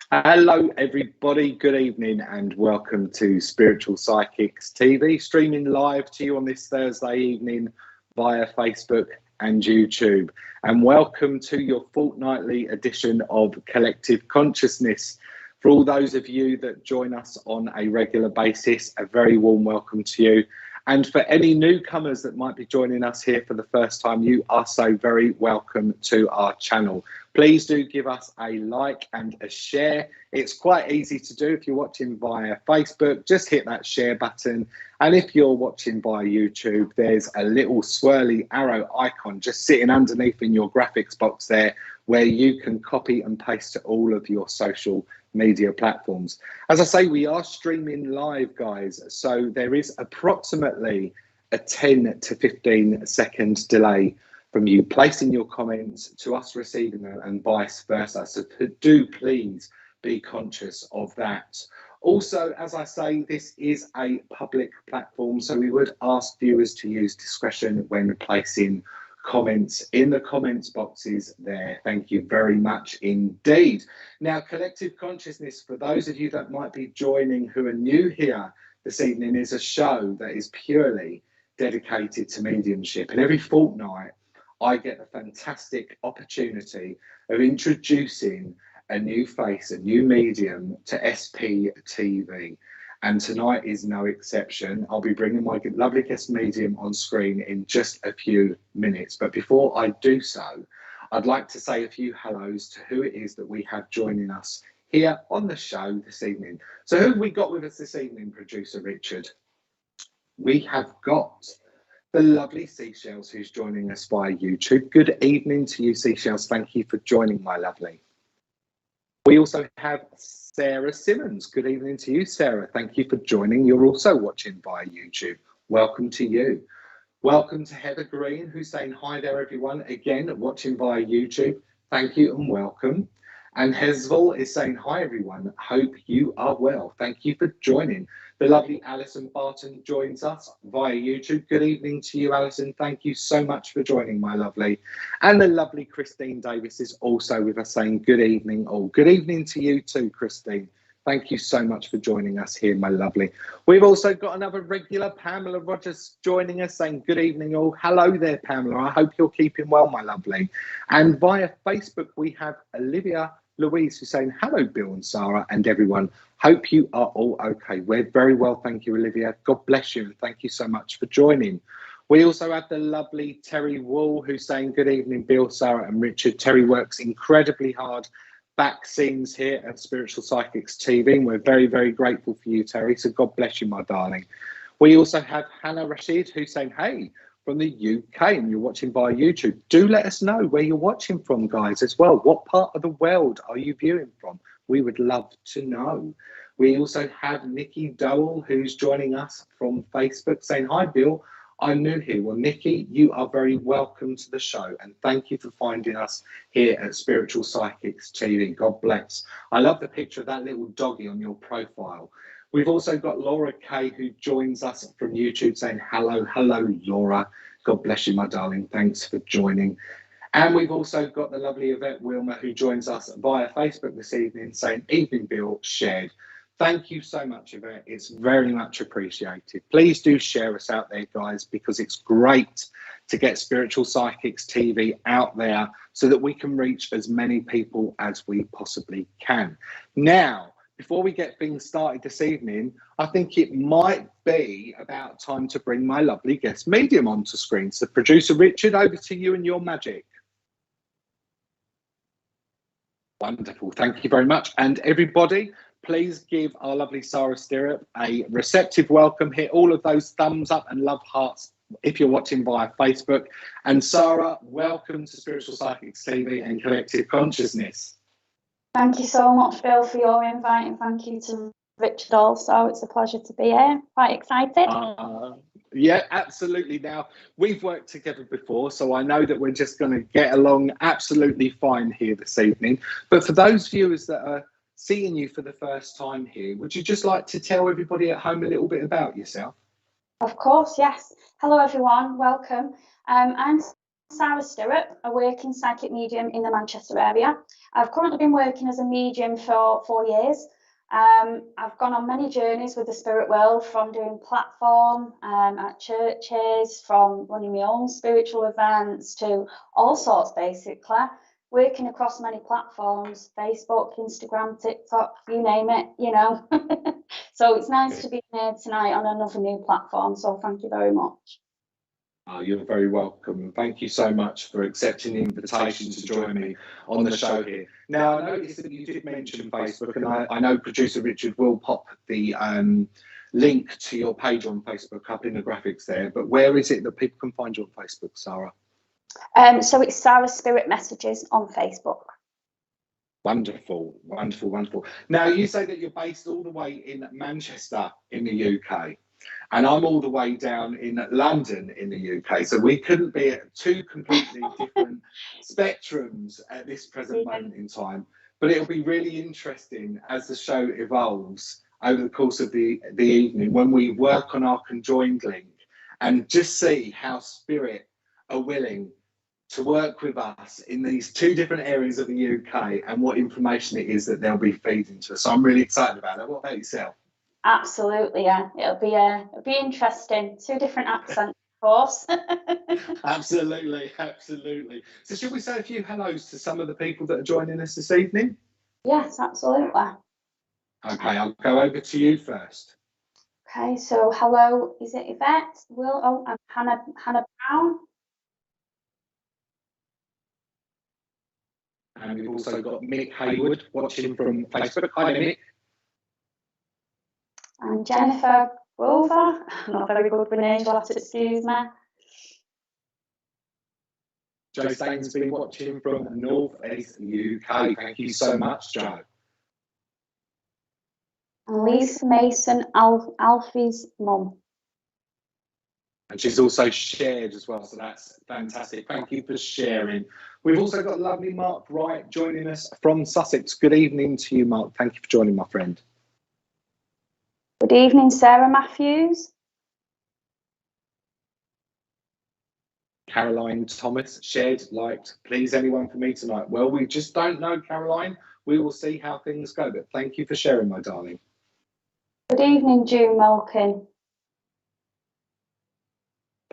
Hello, everybody. Good evening, and welcome to Spiritual Psychics TV, streaming live to you on this Thursday evening via Facebook and YouTube. And welcome to your fortnightly edition of Collective Consciousness. For all those of you that join us on a regular basis, a very warm welcome to you. And for any newcomers that might be joining us here for the first time, you are so very welcome to our channel. Please do give us a like and a share. It's quite easy to do if you're watching via Facebook. Just hit that share button. And if you're watching via YouTube, there's a little swirly arrow icon just sitting underneath in your graphics box there, where you can copy and paste to all of your social media platforms. As I say, we are streaming live, guys, so there is approximately a 10 to 15 second delay from you placing your comments to us receiving them, and vice versa. So do please be conscious of that. Also, as I say, this is a public platform, so we would ask viewers to use discretion when placing comments in the comments boxes there. Thank you very much indeed. Now, Collective Consciousness, for those of you that might be joining who are new here this evening, is a show that is purely dedicated to mediumship. And every fortnight, I get the fantastic opportunity of introducing a new face, a new medium to SPTV. And tonight is no exception. I'll be bringing my lovely guest medium on screen in just a few minutes. But before I do so, I'd like to say a few hellos to who it is that we have joining us here on the show this evening. So who have we got with us this evening, producer Richard? We have got the lovely Seashells, who's joining us via YouTube. Good evening to you, Seashells. Thank you for joining, my lovely. We also have Sara Simmons. Good evening to you, Sarah. Thank you for joining. You're also watching via YouTube. Welcome to you. Welcome to Heather Green, who's saying hi there, everyone. Again, watching via YouTube. Thank you and welcome. And Hezval is saying hi, everyone. Hope you are well. Thank you for joining. The lovely Alison Barton joins us via YouTube. Good evening to you, Alison. Thank you so much for joining, my lovely. And the lovely Christine Davis is also with us, saying good evening all. Good evening to you too, Christine. Thank you so much for joining us here, my lovely. We've also got another regular, Pamela Rogers, joining us, saying good evening all. Hello there, Pamela. I hope you're keeping well, my lovely. And via Facebook, we have Olivia Louise, who's saying hello, Bill and Sarah and everyone. Hope you are all okay. We're very well, thank you, Olivia. God bless you, and thank you so much for joining. We also have the lovely Terry Wall, who's saying good evening, Bill, Sarah and Richard. Terry works incredibly hard back scenes here at Spiritual Psychics TV, and we're very, very grateful for you, Terry. So God bless you, my darling. We also have Hannah Rashid, who's saying hey from the UK, and you're watching via YouTube. Do let us know where you're watching from, guys, as well. What part of the world are you viewing from? We would love to know. We also have Nikki Dowell, who's joining us from Facebook, saying hi, Bill. I'm new here. Well, Nikki, you are very welcome to the show, and thank you for finding us here at Spiritual Psychics TV. God bless. I love the picture of that little doggy on your profile. We've also got Laura Kay, who joins us from YouTube, saying hello, Laura. God bless you, my darling. Thanks for joining. And we've also got the lovely Yvette Wilmer, who joins us via Facebook this evening, saying evening, Bill, shared. Thank you so much, Yvette. It's very much appreciated. Please do share us out there, guys, because it's great to get Spiritual Psychics TV out there so that we can reach as many people as we possibly can. Now, before we get things started this evening, I think it might be about time to bring my lovely guest medium onto screen. So, producer Richard, over to you and your magic. Wonderful. Thank you very much. And everybody, please give our lovely Sara Stirrup a receptive welcome. Hit all of those thumbs up and love hearts if you're watching via Facebook. And Sara, welcome to Spiritual Psychics TV and Collective Consciousness. Thank you so much, Bill, for your invite, and thank you to Richard also. It's a pleasure to be here. Quite excited. Yeah, absolutely. Now, we've worked together before, so I know that we're just going to get along absolutely fine here this evening. But for those viewers that are seeing you for the first time here, would you just like to tell everybody at home a little bit about yourself? Of course, yes. Hello, everyone. Welcome. I'm Sara Stirrup, a working psychic medium in the Manchester area. I've currently been working as a medium for 4 years. I've gone on many journeys with the spirit world, from doing platform at churches, from running my own spiritual events, to all sorts, basically. Working across many platforms, Facebook, Instagram, TikTok, you name it, you know. So it's nice to be here tonight on another new platform. So thank you very much. Oh, you're very welcome. Thank you so much for accepting the invitation to join me on the show here. Now, I noticed that you did mention Facebook, and I know producer Richard will pop the link to your page on Facebook up in the graphics there. But where is it that people can find you on Facebook, Sara? So it's Sara Spirit Messages on Facebook. Wonderful, wonderful, wonderful. Now, you say that you're based all the way in Manchester in the UK. And I'm all the way down in London in the UK. So we couldn't be at two completely different spectrums at this present moment in time. But it'll be really interesting as the show evolves over the course of the evening, when we work on our conjoined link and just see how spirit are willing to work with us in these two different areas of the UK and what information it is that they'll be feeding to us. So I'm really excited about that. What about yourself? Absolutely, yeah. It'll be interesting. Two different accents, of course. Absolutely, absolutely. So should we say a few hellos to some of the people that are joining us this evening? Yes, absolutely. Okay, I'll go over to you first. Okay, so hello, is it Yvette, Will, and Hannah Brown? And we've also got Mick Hayward watching from Facebook. Hi, Mick. And Jennifer Grover. Not very good with names, you'll have to excuse me. Joe Staines been watching from North East UK. Thank you so much, Joe. And Lisa Mason, Alfie's mum. And she's also shared as well, so that's fantastic. Thank you for sharing. We've also got lovely Mark Wright joining us from Sussex. Good evening to you, Mark. Thank you for joining, my friend. Good evening, Sarah Matthews. Caroline Thomas shared, liked. Please, anyone for me tonight? Well, we just don't know, Caroline. We will see how things go, but thank you for sharing, my darling. Good evening, June Malkin.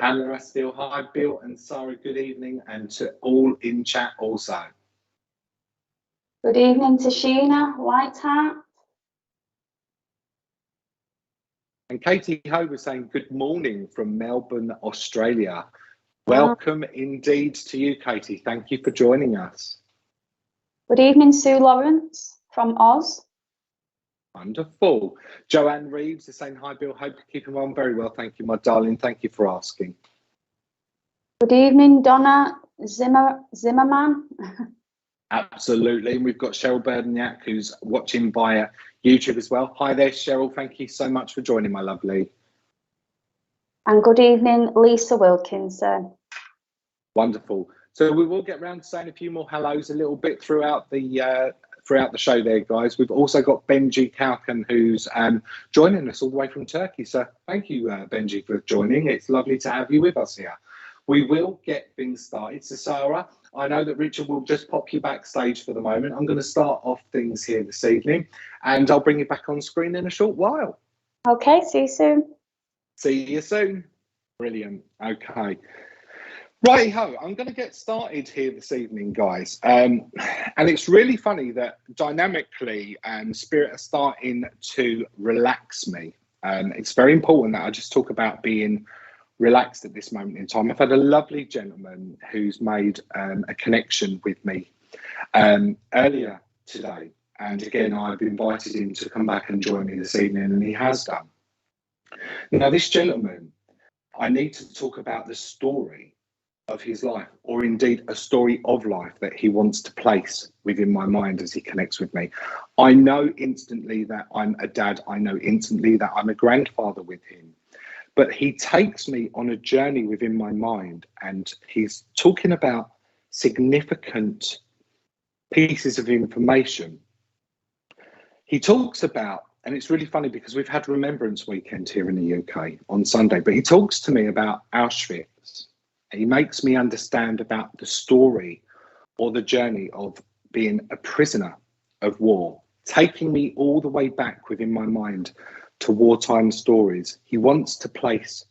Pamela Steele, hi, Bill and Sara, good evening, and to all in chat also. Good evening to Sheena Whiteheart. And Katie Ho was saying good morning from Melbourne, Australia. Welcome indeed to you, Katie. Thank you for joining us. Good evening, Sue Lawrence from Oz. Wonderful. Joanne Reeves is saying, hi, Bill. Hope you're keeping well. Very well. Thank you, my darling. Thank you for asking. Good evening, Donna Zimmerman. Absolutely. And we've got Cheryl Burdenyak, who's watching via YouTube as well. Hi there, Cheryl. Thank you so much for joining, my lovely. And good evening, Lisa Wilkinson. Wonderful. So we will get round to saying a few more hellos a little bit throughout the show there, guys. We've also got Benji Kalkan, who's joining us all the way from Turkey. So thank you, Benji, for joining. It's lovely to have you with us here. We will get things started. So, Sara, I know that Richard will just pop you backstage for the moment. I'm going to start off things here this evening, and I'll bring you back on screen in a short while. Okay, see you soon. See you soon. Brilliant. Okay. Righty-ho, I'm going to get started here this evening, guys. And it's really funny that dynamically, Spirit are starting to relax me. It's very important that I just talk about being relaxed at this moment in time. I've had a lovely gentleman who's made a connection with me earlier today. And again, I've invited him to come back and join me this evening, and he has done. Now, this gentleman, I need to talk about the story of his life, or indeed a story of life that he wants to place within my mind as he connects with me. I know instantly that I'm a dad. I know instantly that I'm a grandfather with him. But he takes me on a journey within my mind, and he's talking about significant pieces of information. He talks about, and it's really funny because we've had Remembrance Weekend here in the UK on Sunday, but he talks to me about Auschwitz. He makes me understand about the story or the journey of being a prisoner of war, taking me all the way back within my mind to wartime stories. He wants to place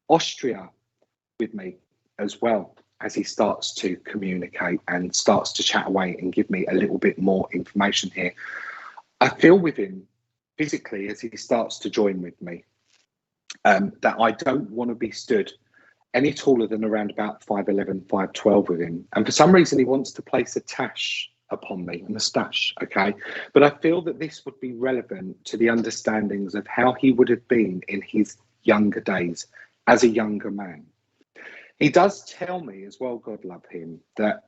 Austria with me as well as he starts to communicate and starts to chat away and give me a little bit more information here. I feel with him physically as he starts to join with me that I don't want to be stood any taller than around about 5'11", 5'12" with him. And for some reason, he wants to place a tash upon me, a moustache, okay? But I feel that this would be relevant to the understandings of how he would have been in his younger days as a younger man. He does tell me as well, God love him, that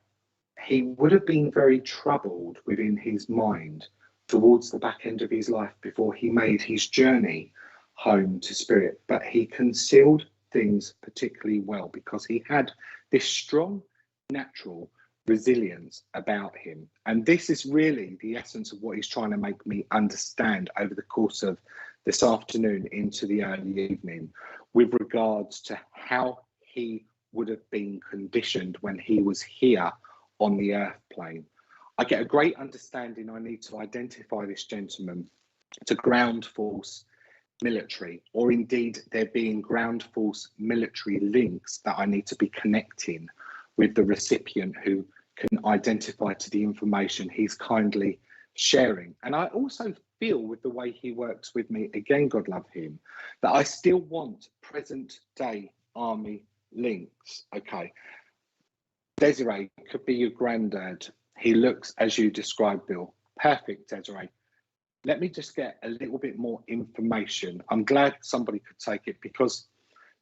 he would have been very troubled within his mind towards the back end of his life before he made his journey home to spirit. But he concealed things particularly well because he had this strong natural resilience about him. And this is really the essence of what he's trying to make me understand over the course of this afternoon into the early evening with regards to how he would have been conditioned when he was here on the earth plane. I get a great understanding. I need to identify this gentleman to ground force military, or indeed there being ground force military links that I need to be connecting with the recipient who can identify to the information he's kindly sharing. And I also feel with the way he works with me, again, God love him, that I still want present day army links. Okay, Desiree could be your granddad. He looks as you described, Bill. Perfect, Desiree. Let me just get a little bit more information. I'm glad somebody could take it because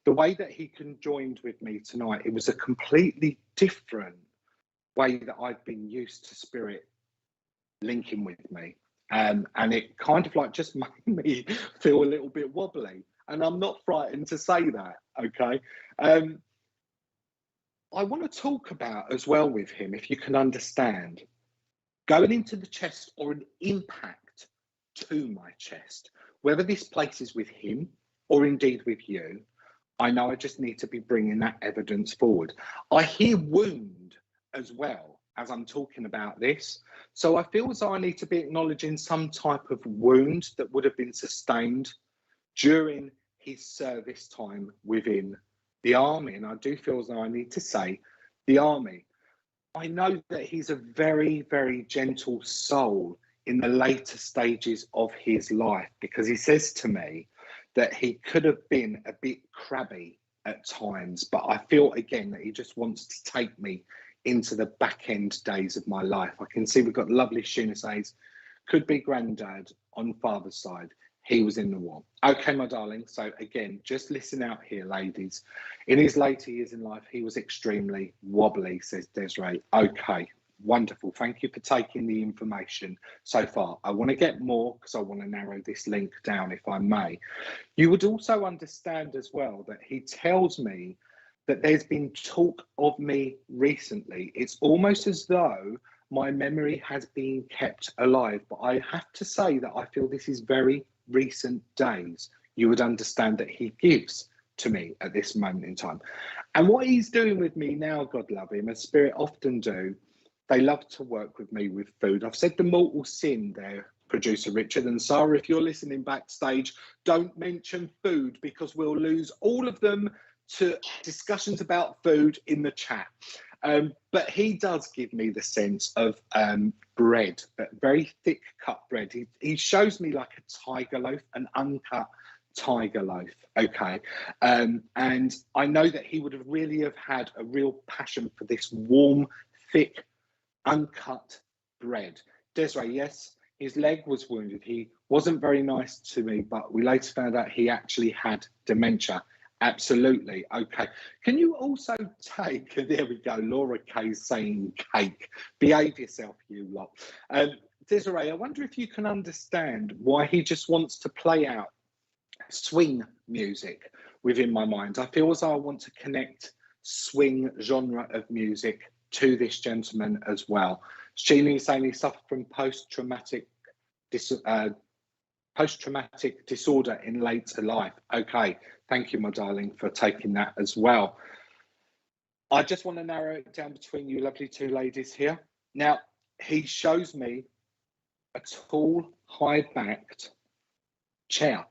the way that he conjoined with me tonight, it was a completely different way that I've been used to spirit linking with me. And it kind of like just made me feel a little bit wobbly. And I'm not frightened to say that, okay? I want to talk about as well with him, if you can understand, going into the chest or an impact to my chest, whether this place is with him or indeed with you. I know I just need to be bringing that evidence forward. I hear wound as well as I'm talking about this. So I feel as though I need to be acknowledging some type of wound that would have been sustained during his service time within the army. And I do feel as though I need to say the army. I know that he's a very, very gentle soul in the later stages of his life, because he says to me that he could have been a bit crabby at times, but I feel again that he just wants to take me into the back end days of my life. I can see we've got lovely Shuna says, could be granddad on father's side. He was in the war. Okay, my darling. So again, just listen out here, ladies. In his later years in life, he was extremely wobbly, says Desiree. Okay, wonderful. Thank you for taking the information so far. I want to get more because I want to narrow this link down, if I may. You would also understand as well that he tells me that there's been talk of me recently. It's almost as though my memory has been kept alive, but I have to say that I feel this is very recent days. You would understand that he gives to me at this moment in time. And what he's doing with me now, God love him, as spirit often do, they love to work with me with food. I've said the mortal sin there, producer Richard, and Sara, if you're listening backstage, don't mention food because we'll lose all of them to discussions about food in the chat. But he does give me the sense of bread, but very thick cut bread. He shows me like a tiger loaf, an uncut tiger loaf, okay? And I know that he would have really have had a real passion for this warm, thick, uncut bread. Desiree, yes, his leg was wounded. He wasn't very nice to me, but we later found out he actually had dementia. Absolutely. Okay. Can you also take, there we go, Laura Kay's saying cake. Behave yourself, you lot. Desiree, I wonder if you can understand why he just wants to play out swing music within my mind. I feel as though I want to connect swing genre of music to this gentleman as well. Sheila is saying he suffered from post-traumatic disorder in later life. Okay, thank you, my darling, for taking that as well. I just want to narrow it down between you lovely two ladies here. Now, he shows me a tall, high-backed chair.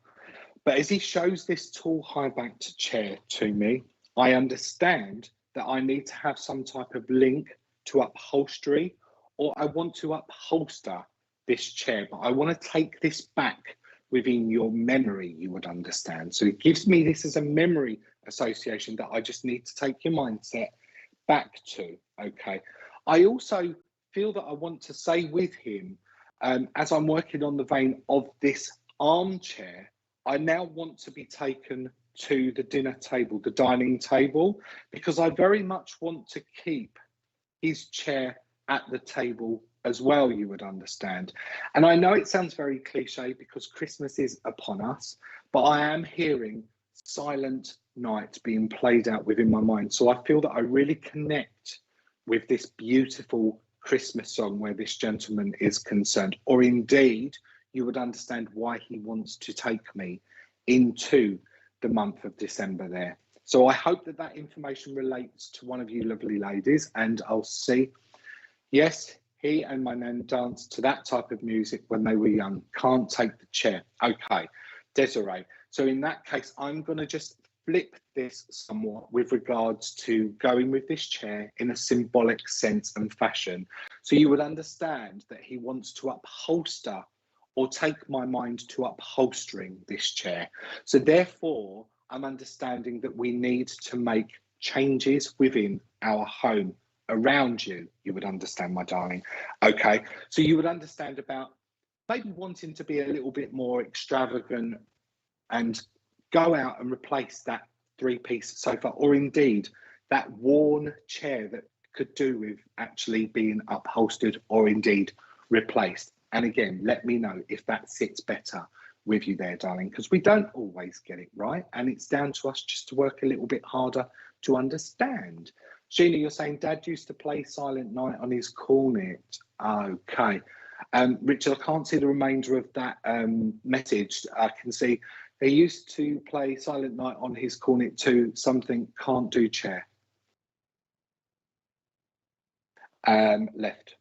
But as he shows this tall, high-backed chair to me, I understand that I need to have some type of link to upholstery, or I want to upholster this chair, but I want to take this back within your memory, you would understand. So it gives me this as a memory association that I just need to take your mindset back to, okay? I also feel that I want to say with him, as I'm working on the vein of this armchair, I now want to be taken to the dinner table, the dining table, because I very much want to keep his chair at the table as well, you would understand. And I know it sounds very cliche because Christmas is upon us, but I am hearing Silent Night being played out within my mind. So I feel that I really connect with this beautiful Christmas song where this gentleman is concerned, or indeed, you would understand why he wants to take me into the month of December there. So I hope that that information relates to one of you lovely ladies, and I'll see. Yes, he and my nan danced to that type of music when they were young. Can't take the chair. Okay, Desiree. So in that case, I'm going to just flip this somewhat with regards to going with this chair in a symbolic sense and fashion. So you would understand that he wants to upholster or take my mind to upholstering this chair. So therefore, I'm understanding that we need to make changes within our home around you, you would understand, my darling. Okay, so you would understand about maybe wanting to be a little bit more extravagant and go out and replace that three-piece sofa, or indeed that worn chair that could do with actually being upholstered or indeed replaced. And again, let me know if that sits better with you there, darling, because we don't always get it right. And it's down to us just to work a little bit harder to understand. Sheena, you're saying Dad used to play Silent Night on his cornet. Okay. Richard, I can't see the remainder of that message. I can see he used to play Silent Night on his cornet to something can't do chair. Left.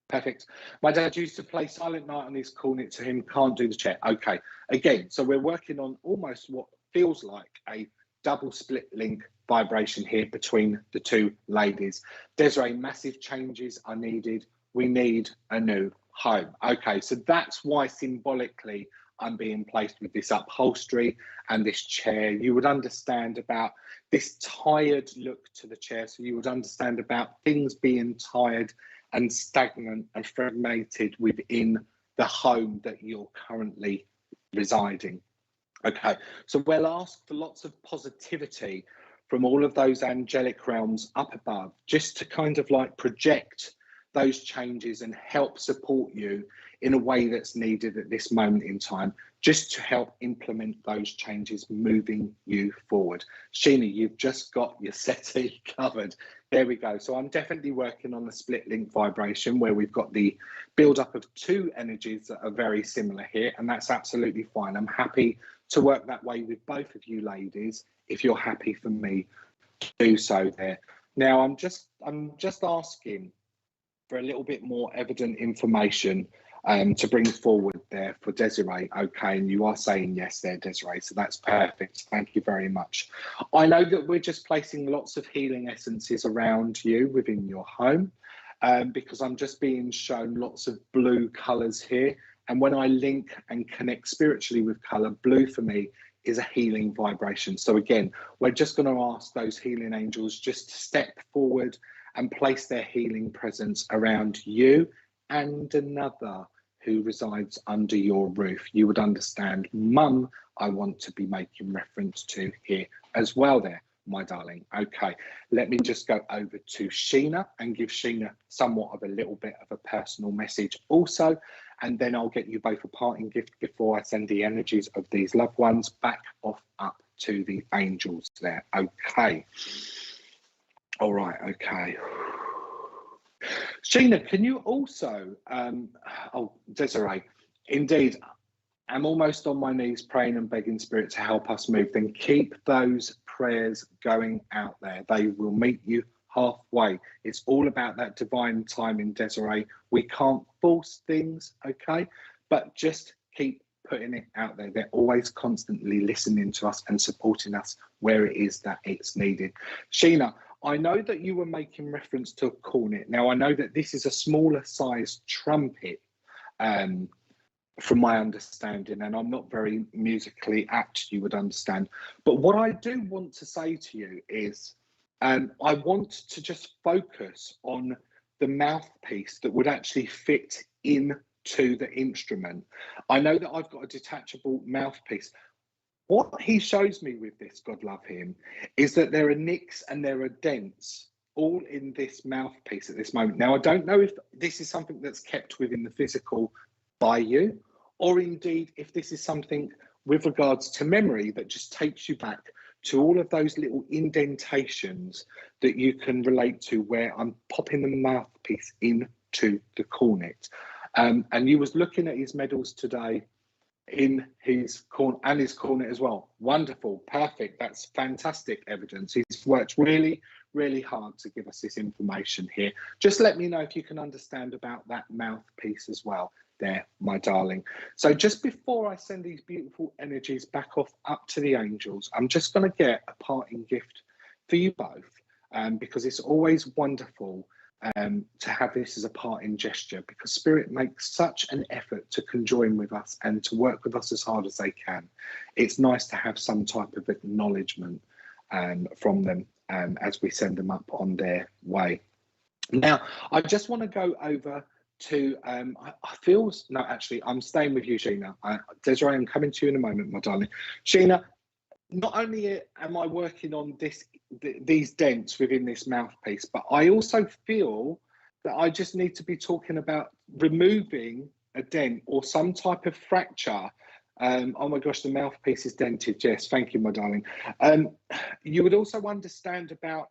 Perfect. My dad used to play Silent Night on his cornet to him, can't do the chair. Okay. Again, so we're working on almost what feels like a double split link vibration here between the two ladies. Desiree, massive changes are needed. We need a new home. Okay, so that's why symbolically I'm being placed with this upholstery and this chair. You would understand about this tired look to the chair. So you would understand about things being tired and stagnant and fragmented within the home that you're currently residing. Okay, so we'll ask for lots of positivity from all of those angelic realms up above, just to kind of like project those changes and help support you in a way that's needed at this moment in time, just to help implement those changes moving you forward. Sheena, you've just got your settee covered. There we go. So I'm definitely working on the split link vibration where we've got the build up of two energies that are very similar here, and that's absolutely fine. I'm happy to work that way with both of you ladies if you're happy for me to do so there. Now I'm just asking for a little bit more evident information to bring forward there for Desiree. Okay, and you are saying yes there, Desiree, so that's perfect. Thank you very much. I know that we're just placing lots of healing essences around you within your home because I'm just being shown lots of blue colours here. And when I link and connect spiritually with colour, blue for me is a healing vibration. So again, we're just going to ask those healing angels just to step forward and place their healing presence around you and another who resides under your roof. You would understand, Mum, I want to be making reference to here as well there, my darling. Okay, let me just go over to Sheena and give Sheena somewhat of a little bit of a personal message also, and then I'll get you both a parting gift before I send the energies of these loved ones back off up to the angels there. Okay. All right, okay. Sheena, can you also, oh, Desiree, indeed, am almost on my knees praying and begging Spirit to help us move, then keep those prayers going out there. They will meet you halfway. It's all about that divine timing, Desiree. We can't force things, okay? But just keep putting it out there. They're always constantly listening to us and supporting us where it is that it's needed. Sheena, I know that you were making reference to a cornet. Now, I know that this is a smaller size trumpet, from my understanding, and I'm not very musically apt, you would understand. But what I do want to say to you is, I want to just focus on the mouthpiece that would actually fit into the instrument. I know that I've got a detachable mouthpiece. What he shows me with this, God love him, is that there are nicks and there are dents all in this mouthpiece at this moment. Now, I don't know if this is something that's kept within the physical by you, or indeed if this is something with regards to memory that just takes you back to all of those little indentations that you can relate to where I'm popping the mouthpiece into the cornet. And you was looking at his medals today in his cornet and his cornet as well. Wonderful, perfect. That's fantastic evidence. He's worked really, really hard to give us this information here. Just let me know if you can understand about that mouthpiece as well there, my darling. So just before I send these beautiful energies back off up to the angels, I'm just going to get a parting gift for you both, because it's always wonderful to have this as a parting gesture, because Spirit makes such an effort to conjoin with us and to work with us as hard as they can. It's nice to have some type of acknowledgement from them as we send them up on their way. Now, I just want to go over to, I'm staying with you, Sheena. Desiree, I'm coming to you in a moment, my darling. Sheena, not only am I working on these dents within this mouthpiece, but I also feel that I just need to be talking about removing a dent or some type of fracture. Oh my gosh, the mouthpiece is dented. Yes, thank you, my darling. You would also understand about,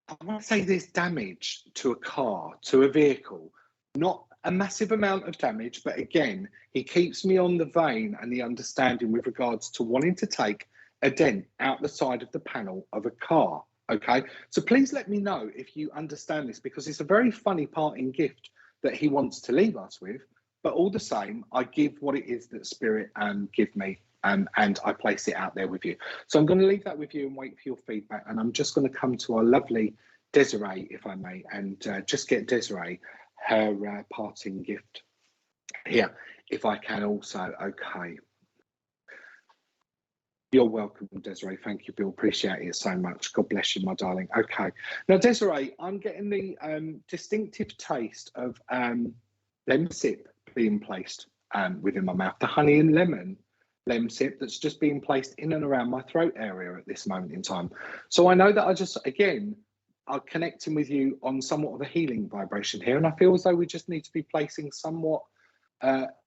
I want to say there's damage to a car, to a vehicle, not a massive amount of damage, but again, he keeps me on the vein and the understanding with regards to wanting to take a dent out the side of the panel of a car. Okay, so please let me know if you understand this, because it's a very funny parting gift that he wants to leave us with, but all the same, I give what it is that Spirit give me. And I place it out there with you. So I'm going to leave that with you and wait for your feedback. And I'm just going to come to our lovely Desiree, if I may, and just get Desiree her parting gift here, if I can also. Okay. You're welcome, Desiree. Thank you, Bill. Appreciate it so much. God bless you, my darling. Okay. Now, Desiree, I'm getting the distinctive taste of lemsip being placed within my mouth. The honey and lemon lemsip that's just being placed in and around my throat area at this moment in time. So I know that I just, again, are connecting with you on somewhat of a healing vibration here. And I feel as though we just need to be placing somewhat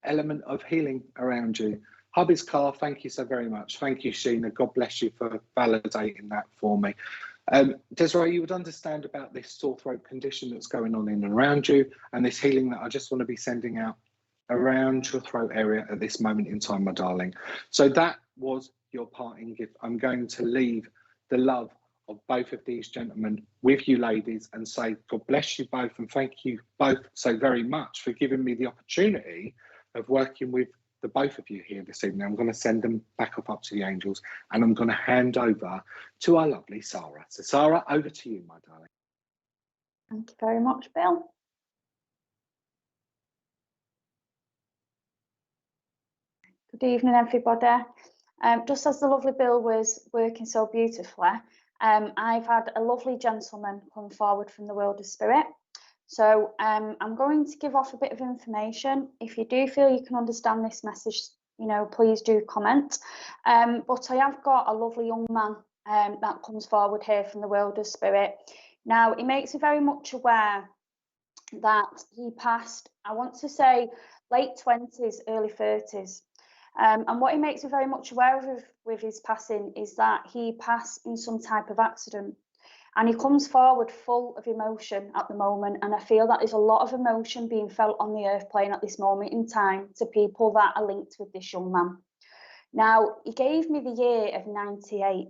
element of healing around you. Hubby's car, thank you so very much. Thank you, Sheena. God bless you for validating that for me. Desiree, you would understand about this sore throat condition that's going on in and around you, and this healing that I just want to be sending out around your throat area at this moment in time, my darling. So that was your parting gift. I'm going to leave the love of both of these gentlemen with you, ladies, and say God bless you both, and thank you both so very much for giving me the opportunity of working with the both of you here this evening. I'm going to send them back up to the angels, and I'm going to hand over to our lovely Sara. So Sara, over to you, my darling. Thank you very much, Bill. Good evening, everybody. Just as the lovely Bill was working so beautifully, I've had a lovely gentleman come forward from the world of spirit. So I'm going to give off a bit of information. If you do feel you can understand this message, please do comment. But I have got a lovely young man that comes forward here from the world of spirit. Now, he makes me very much aware that he passed, I want to say, late 20s, early 30s. And what he makes me very much aware of with his passing is that he passed in some type of accident. And he comes forward full of emotion at the moment, and I feel that there's a lot of emotion being felt on the earth plane at this moment in time to people that are linked with this young man. Now, he gave me the year of 98.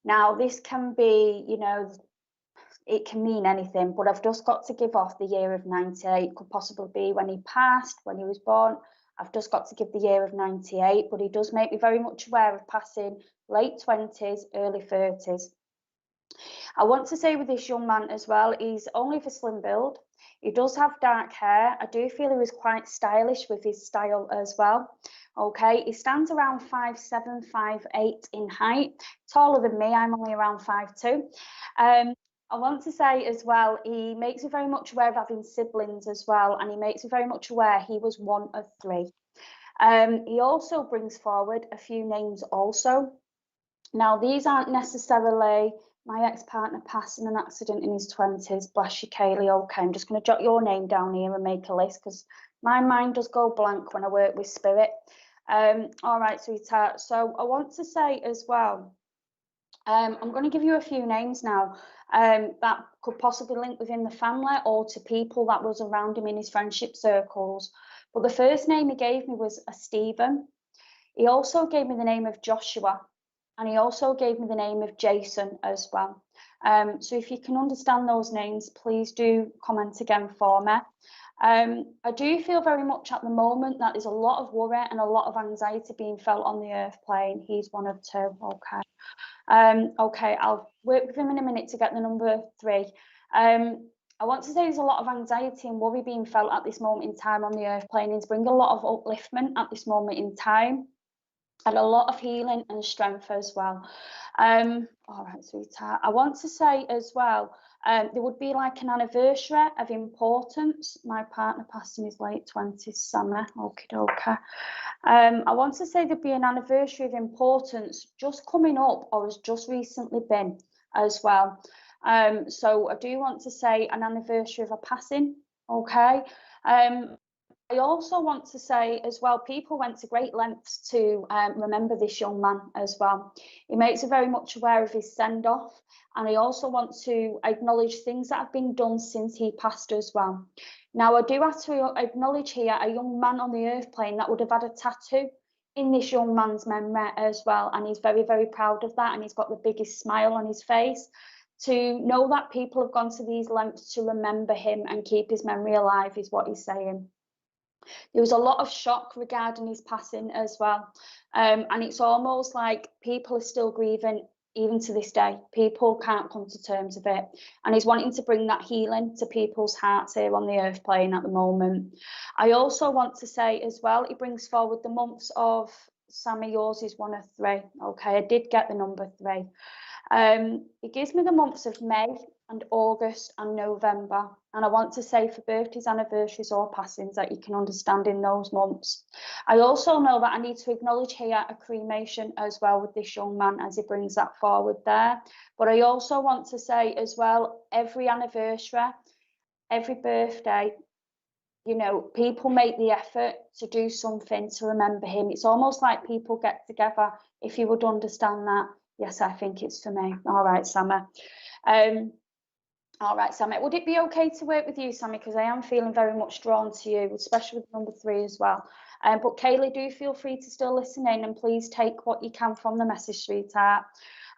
Now, this can be, you know, it can mean anything, but I've just got to give off the year of 98. Could possibly be when he passed, when he was born. I've just got to give the year of 98, but he does make me very much aware of passing late 20s, early 30s. I want to say with this young man as well, he's only of a slim build. He does have dark hair. I do feel he was quite stylish with his style as well. Okay, he stands around 5'7", 5'8" in height. Taller than me, I'm only around 5'2". I want to say as well, he makes me very much aware of having siblings as well, and he makes me very much aware he was one of 3. He also brings forward a few names also. Now, these aren't necessarily my ex-partner passed in an accident in his 20s, bless you, Kaylee. Okay, I'm just going to jot your name down here and make a list, because my mind does go blank when I work with spirit. All right, sweetheart. So I want to say as well, I'm going to give you a few names now that could possibly link within the family or to people that was around him in his friendship circles. But the first name he gave me was a Stephen. He also gave me the name of Joshua, and he also gave me the name of Jason as well. So if you can understand those names, please do comment again for me. I do feel very much at the moment that there's a lot of worry and a lot of anxiety being felt on the earth plane. He's one of 2. Okay. Okay, I'll work with him in a minute to get the number 3. I want to say there's a lot of anxiety and worry being felt at this moment in time on the earth plane. It's bringing a lot of upliftment at this moment in time, and a lot of healing and strength as well. All right, sweetheart. I want to say as well, there would be like an anniversary of importance. My partner passed in his late 20s, summer. Okay. I want to say there'd be an anniversary of importance just coming up, or has just recently been as well. So I do want to say an anniversary of a passing. Okay. I also want to say as well, people went to great lengths to remember this young man as well. He makes it very much aware of his send-off, and I also want to acknowledge things that have been done since he passed as well. Now, I do have to acknowledge here a young man on the earth plane that would have had a tattoo in this young man's memory as well, and he's very, very proud of that, and he's got the biggest smile on his face. To know that people have gone to these lengths to remember him and keep his memory alive is what he's saying. There was a lot of shock regarding his passing as well. And it's almost like people are still grieving even to this day. People can't come to terms with it. And he's wanting to bring that healing to people's hearts here on the earth plane at the moment. I also want to say as well, he brings forward the months of, Sammy, yours is one of 3. Okay, I did get the number 3. It gives me the months of May and August and November, and I want to say for birthdays, anniversaries or passings that you can understand in those months. I also know that I need to acknowledge here a cremation as well with this young man as he brings that forward there. But I also want to say as well, every anniversary, every birthday, you know, people make the effort to do something to remember him. It's almost like people get together, if you would understand that. Yes, I think it's for me. All right, Sammy. All right, Sammy. Would it be okay to work with you, Sammy? Because I am feeling very much drawn to you, especially with number 3 as well. But Kaylee, do feel free to still listen in, and please take what you can from the message, sweetheart.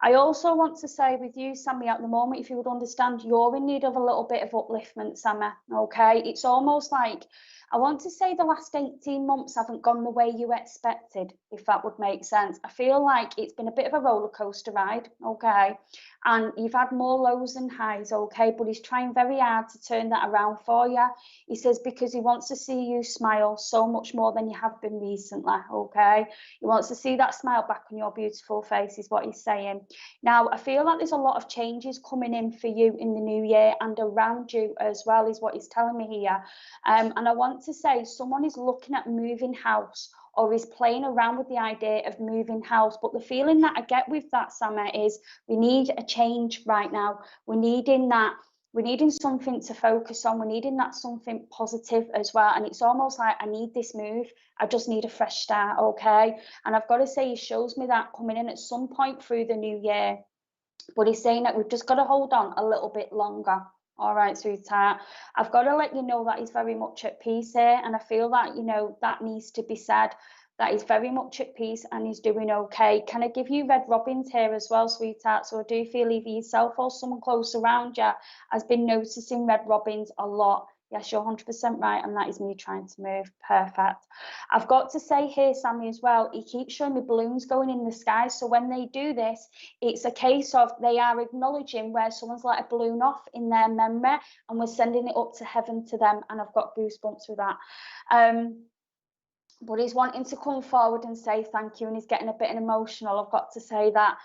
I also want to say with you, Sammy, at the moment, if you would understand, you're in need of a little bit of upliftment, Sammy. Okay, it's almost like, I want to say the last 18 months haven't gone the way you expected, if that would make sense. I feel like it's been a bit of a roller coaster ride, okay? And you've had more lows than highs, okay? But he's trying very hard to turn that around for you. He says because he wants to see you smile so much more than you have been recently, okay? He wants to see that smile back on your beautiful face is what he's saying. Now, I feel like there's a lot of changes coming in for you in the new year and around you as well is what he's telling me here. And I want to say someone is looking at moving house or is playing around with the idea of moving house. But the feeling that I get with that, Summer, is we need a change right now. We're needing something to focus on. We're needing that something positive as well. And it's almost like I need this move. I just need a fresh start, okay? And I've got to say, he shows me that coming in at some point through the new year. But he's saying that we've just got to hold on a little bit longer. All right, sweetheart. I've got to let you know that he's very much at peace here, and I feel that, you know, that needs to be said, that he's very much at peace and he's doing okay. Can I give you red robins here as well, sweetheart? So I do feel either yourself or someone close around you has been noticing red robins a lot. Yes, you're 100% right, and that is me trying to move. Perfect. I've got to say here, Sammy, as well, he keeps showing me balloons going in the sky. So when they do this, it's a case of they are acknowledging where someone's let a balloon off in their memory, and we're sending it up to heaven to them. And I've got goosebumps with that. But he's wanting to come forward and say thank you, and he's getting a bit emotional. I've got to say that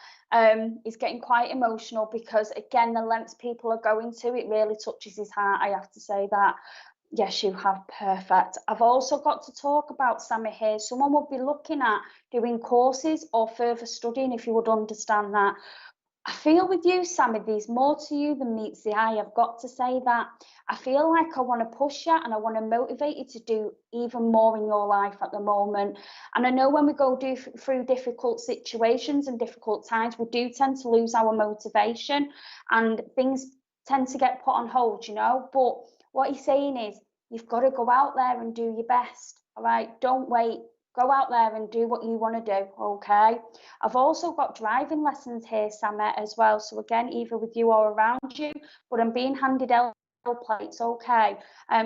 he's getting quite emotional because, again, the lengths people are going to, it really touches his heart. I have to say that. Yes, you have. Perfect. I've also got to talk about, Sammy, here. Someone would be looking at doing courses or further studying, if you would understand that. I feel with you, Sammy, there's more to you than meets the eye. I've got to say that. I feel like I want to push you and I want to motivate you to do even more in your life at the moment. And I know when we go through difficult situations and difficult times, we do tend to lose our motivation and things tend to get put on hold, you know. But what he's saying is, you've got to go out there and do your best. All right, don't wait. Go out there and do what you want to do, okay? I've also got driving lessons here, Sammy, as well. So again, either with you or around you, but I'm being handed L plates, okay?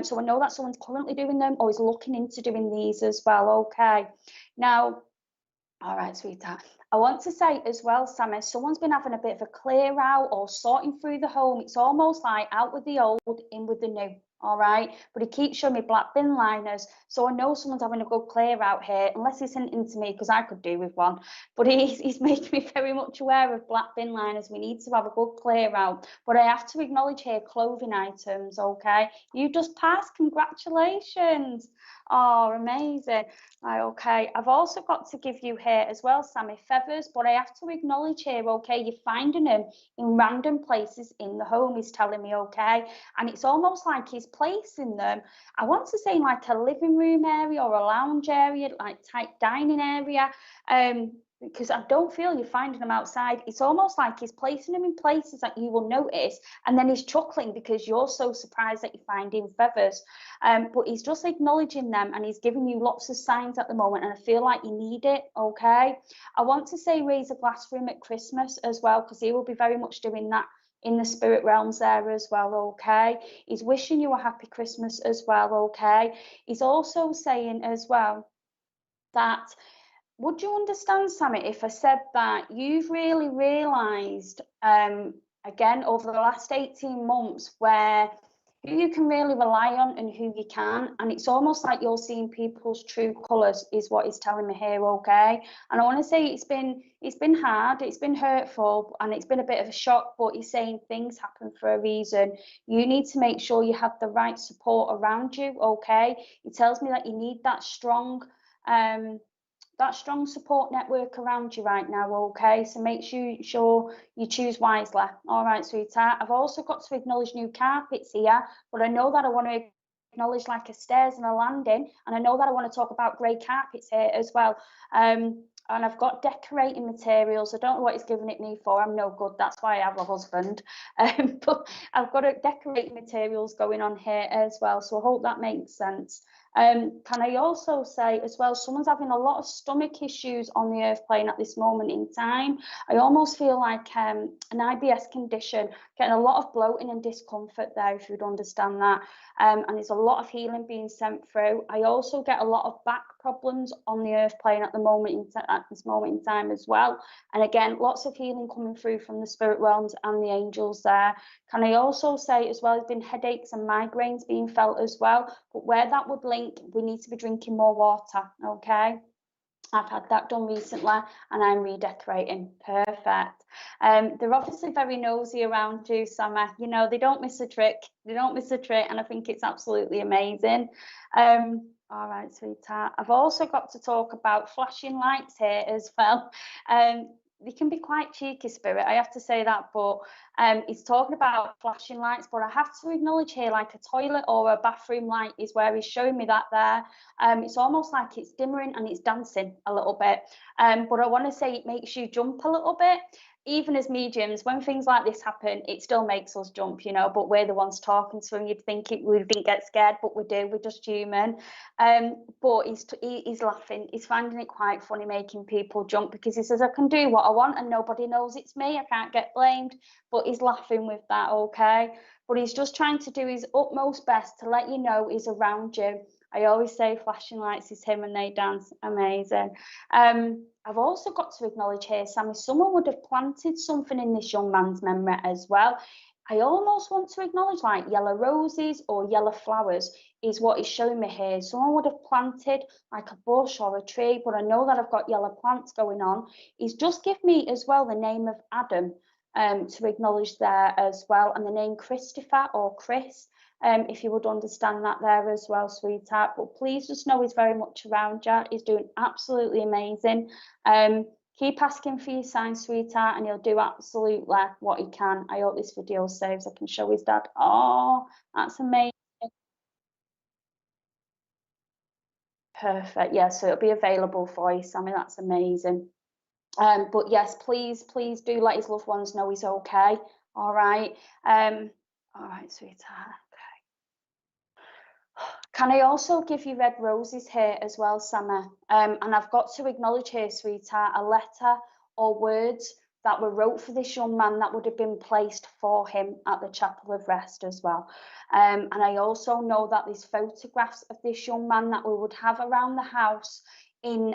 So I know that someone's currently doing them or is looking into doing these as well, okay? Now, all right, sweetheart. I want to say as well, Sammy, someone's been having a bit of a clear out or sorting through the home. It's almost like out with the old, in with the new. All right, but he keeps showing me black bin liners, so I know someone's having a good clear out here, unless he's hinting to me, because I could do with one. But he's making me very much aware of black bin liners. We need to have a good clear out. But I have to acknowledge here clothing items, okay? You just passed, congratulations. Oh, amazing. Right, okay. I've also got to give you here as well, Sammy, feathers, but I have to acknowledge here, okay, you're finding them in random places in the home, he's telling me, okay? And it's almost like he's placing them, I want to say, like a living room area or a lounge area, like type dining area, because I don't feel you're finding them outside. It's almost like he's placing them in places that you will notice, and then he's chuckling because you're so surprised that you're finding feathers. But he's just acknowledging them, and he's giving you lots of signs at the moment, and I feel like you need it, okay? I want to say raise a glass for him at Christmas as well, because he will be very much doing that in the spirit realms there as well, okay? He's wishing you a happy Christmas as well, okay? He's also saying as well that, would you understand, Sammy, if I said that you've really realised, again, over the last 18 months, where who you can really rely on and who you can't, and it's almost like you're seeing people's true colours, is what he's telling me here, okay? And I want to say it's been hard, it's been hurtful, and it's been a bit of a shock, but he's saying things happen for a reason. You need to make sure you have the right support around you, okay? He tells me that you need that strong support network around you right now, okay? So make sure you choose wisely. All right, sweetheart. I've also got to acknowledge new carpets here, but I know that I want to acknowledge like a stairs and a landing, and I know that I want to talk about grey carpets here as well. And I've got decorating materials. I don't know what he's giving it me for. I'm no good. That's why I have a husband. But I've got decorating materials going on here as well. So I hope that makes sense. Can I also say as well, someone's having a lot of stomach issues on the earth plane at this moment in time. I almost feel like an IBS condition, getting a lot of bloating and discomfort there, if you'd understand that. And there's a lot of healing being sent through. I also get a lot of back problems on the earth plane at this moment in time as well. And again, lots of healing coming through from the spirit realms and the angels there. Can I also say as well, there's been headaches and migraines being felt as well, but where that would link, we need to be drinking more water, okay? I've had that done recently and I'm redecorating. Perfect. They're obviously very nosy around you, Summer. You know, they don't miss a trick. They don't miss a trick, and I think it's absolutely amazing. All right, sweetheart. I've also got to talk about flashing lights here as well. They can be quite cheeky, spirit, I have to say that, but he's talking about flashing lights, but I have to acknowledge here, like a toilet or a bathroom light is where he's showing me that there. It's almost like it's dimmering and it's dancing a little bit, but I want to say it makes you jump a little bit. even as mediums, when things like this happen, it still makes us jump, you know, but we're the ones talking to him. You'd think we didn't get scared, but we do. We're just human. But he's laughing. He's finding it quite funny making people jump, because he says, I can do what I want and nobody knows it's me. I can't get blamed. But he's laughing with that, okay? But he's just trying to do his utmost best to let you know he's around you. I always say flashing lights is him and they dance. Amazing. I've also got to acknowledge here, Sammy, someone would have planted something in this young man's memory as well. I almost want to acknowledge like yellow roses or yellow flowers is what is showing me here. Someone would have planted like a bush or a tree, but I know that I've got yellow plants going on. He's just give me as well the name of Adam to acknowledge there as well, and the name Christopher or Chris. If you would understand that there as well, sweetheart. But please just know he's very much around you. He's doing absolutely amazing. Keep asking for your signs, sweetheart, and he'll do absolutely what he can. I hope this video saves. I can show his dad. Oh, that's amazing. Perfect. Yeah, so it'll be available for you, Sammy. That's amazing. But yes, please do let his loved ones know he's okay. All right. All right, sweetheart. Can I also give you red roses here as well, Sammy? And I've got to acknowledge here, sweetheart, a letter or words that were wrote for this young man that would have been placed for him at the Chapel of Rest as well. And I also know that there's photographs of this young man that we would have around the house in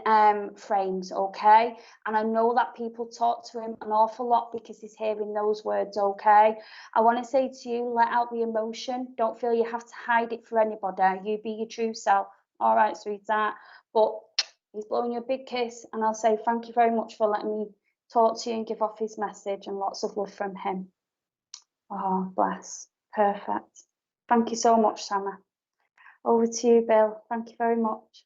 frames, okay? And I know that people talk to him an awful lot because he's hearing those words, okay? I want to say to you, let out the emotion. Don't feel you have to hide it for anybody. You be your true self. All right, sweetheart. But he's blowing you a big kiss, and I'll say thank you very much for letting me talk to you and give off his message, and lots of love from him. Oh, bless. Perfect. Thank you so much, Sammy. Over to you, Bill. Thank you very much.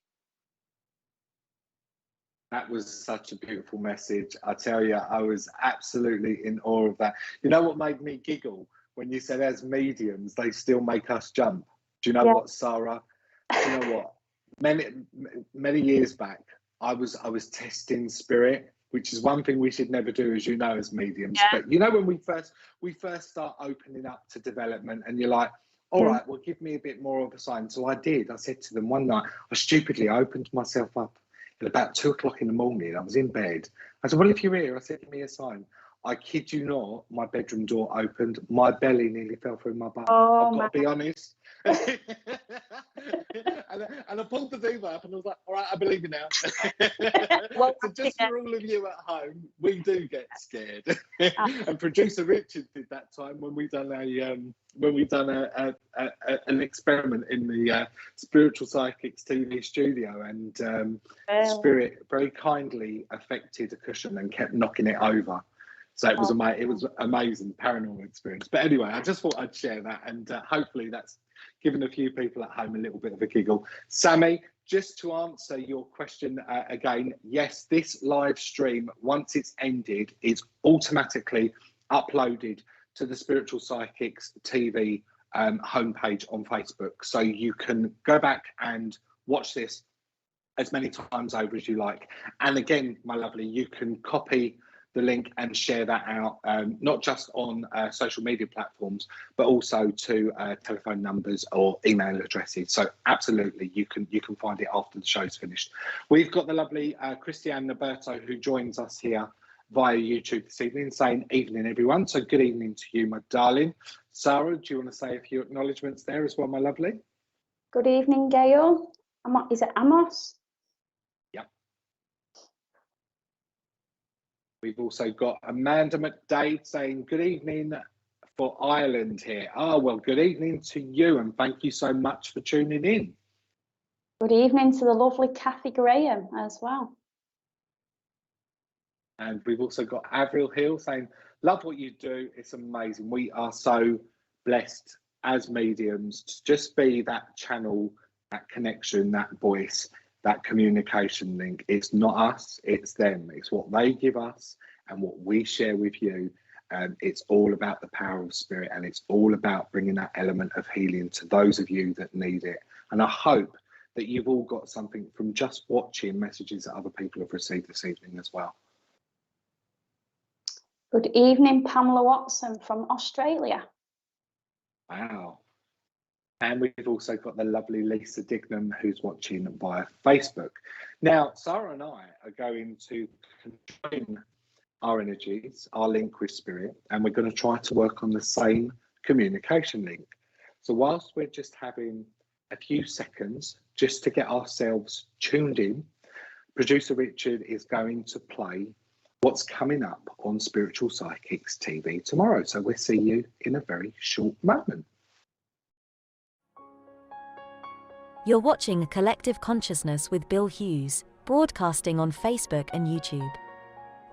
That was such a beautiful message. I tell you, I was absolutely in awe of that. You know what made me giggle? When you said as mediums, they still make us jump. Do you know what, Sarah? Do you know what? Many years back, I was testing spirit, which is one thing we should never do, as you know, as mediums. Yeah. But you know, when we first start opening up to development, and you're like, all right, well, give me a bit more of a sign. So I did. I said to them one night, I stupidly opened myself up. At about 2 o'clock in the morning, I was in bed. I said, well, if you're here, I said, give me a sign. I kid you not, my bedroom door opened. My belly nearly fell through my butt. I've got to be honest. and I pulled the diva up and I was like, all right, I believe you now. Well, so just for all of you at home, we do get scared. And producer Richard did that time when we done an experiment in the Spiritual Psychics TV studio, and Spirit very kindly affected a cushion and kept knocking it over. So it was amazing paranormal experience. But anyway, I just thought I'd share that, and hopefully that's given a few people at home a little bit of a giggle. Sammy, just to answer your question again, yes, this live stream, once it's ended, is automatically uploaded to the Spiritual Psychics TV homepage on Facebook. So you can go back and watch this as many times over as you like. And again, my lovely, you can copy the link and share that out, not just on social media platforms, but also to telephone numbers or email addresses. So absolutely, you can find it after the show's finished. We've got the lovely Christiane Naberto, who joins us here via YouTube this evening, saying evening, everyone. So good evening to you, my darling. Sarah, do you want to say a few acknowledgements there as well, my lovely? Good evening, Gail. Is it Amos? Yep. We've also got Amanda McDade saying good evening for Ireland here. Oh, well, good evening to you, and thank you so much for tuning in. Good evening to the lovely Kathy Graham as well. And we've also got Avril Hill saying, love what you do. It's amazing. We are so blessed as mediums to just be that channel, that connection, that voice, that communication link. It's not us, it's them. It's what they give us and what we share with you. It's all about the power of spirit, and it's all about bringing that element of healing to those of you that need it. And I hope that you've all got something from just watching messages that other people have received this evening as well. Good evening, Pamela Watson from Australia. Wow. And we've also got the lovely Lisa Dignam who's watching via Facebook. Now, Sara and I are going to conjoin our energies, our link with spirit, and we're going to try to work on the same communication link. So whilst we're just having a few seconds just to get ourselves tuned in, producer Richard is going to play what's coming up on Spiritual Psychics TV tomorrow. So we'll see you in a very short moment. You're watching A Collective Consciousness with Bill Hughes, broadcasting on Facebook and YouTube.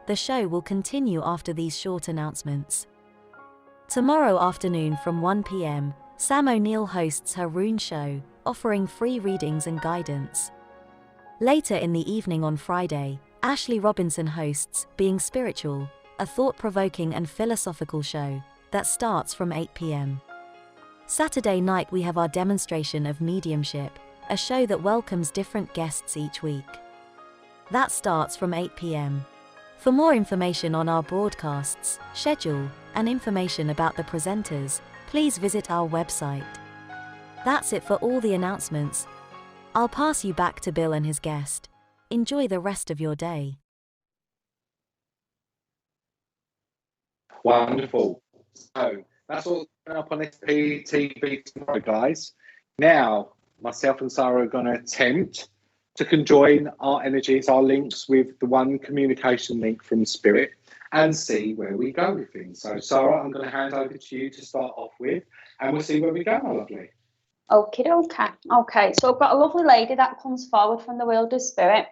The show will continue after these short announcements. Tomorrow afternoon from 1 p.m, Sam O'Neill hosts her Rune Show, offering free readings and guidance. Later in the evening on Friday, Ashley Robinson hosts Being Spiritual, a thought-provoking and philosophical show that starts from 8 p.m. Saturday night we have our demonstration of Mediumship, a show that welcomes different guests each week. That starts from 8 p.m. For more information on our broadcasts, schedule, and information about the presenters, please visit our website. That's it for all the announcements. I'll pass you back to Bill and his guest. Enjoy the rest of your day. Wonderful. So that's all coming up on SPTV tomorrow, guys. Now, myself and Sara are going to attempt to conjoin our energies, our links with the one communication link from Spirit and see where we go with things. So, Sara, I'm going to hand over to you to start off with, and we'll see where we go, my lovely. Okay, so I've got a lovely lady that comes forward from the world of spirit.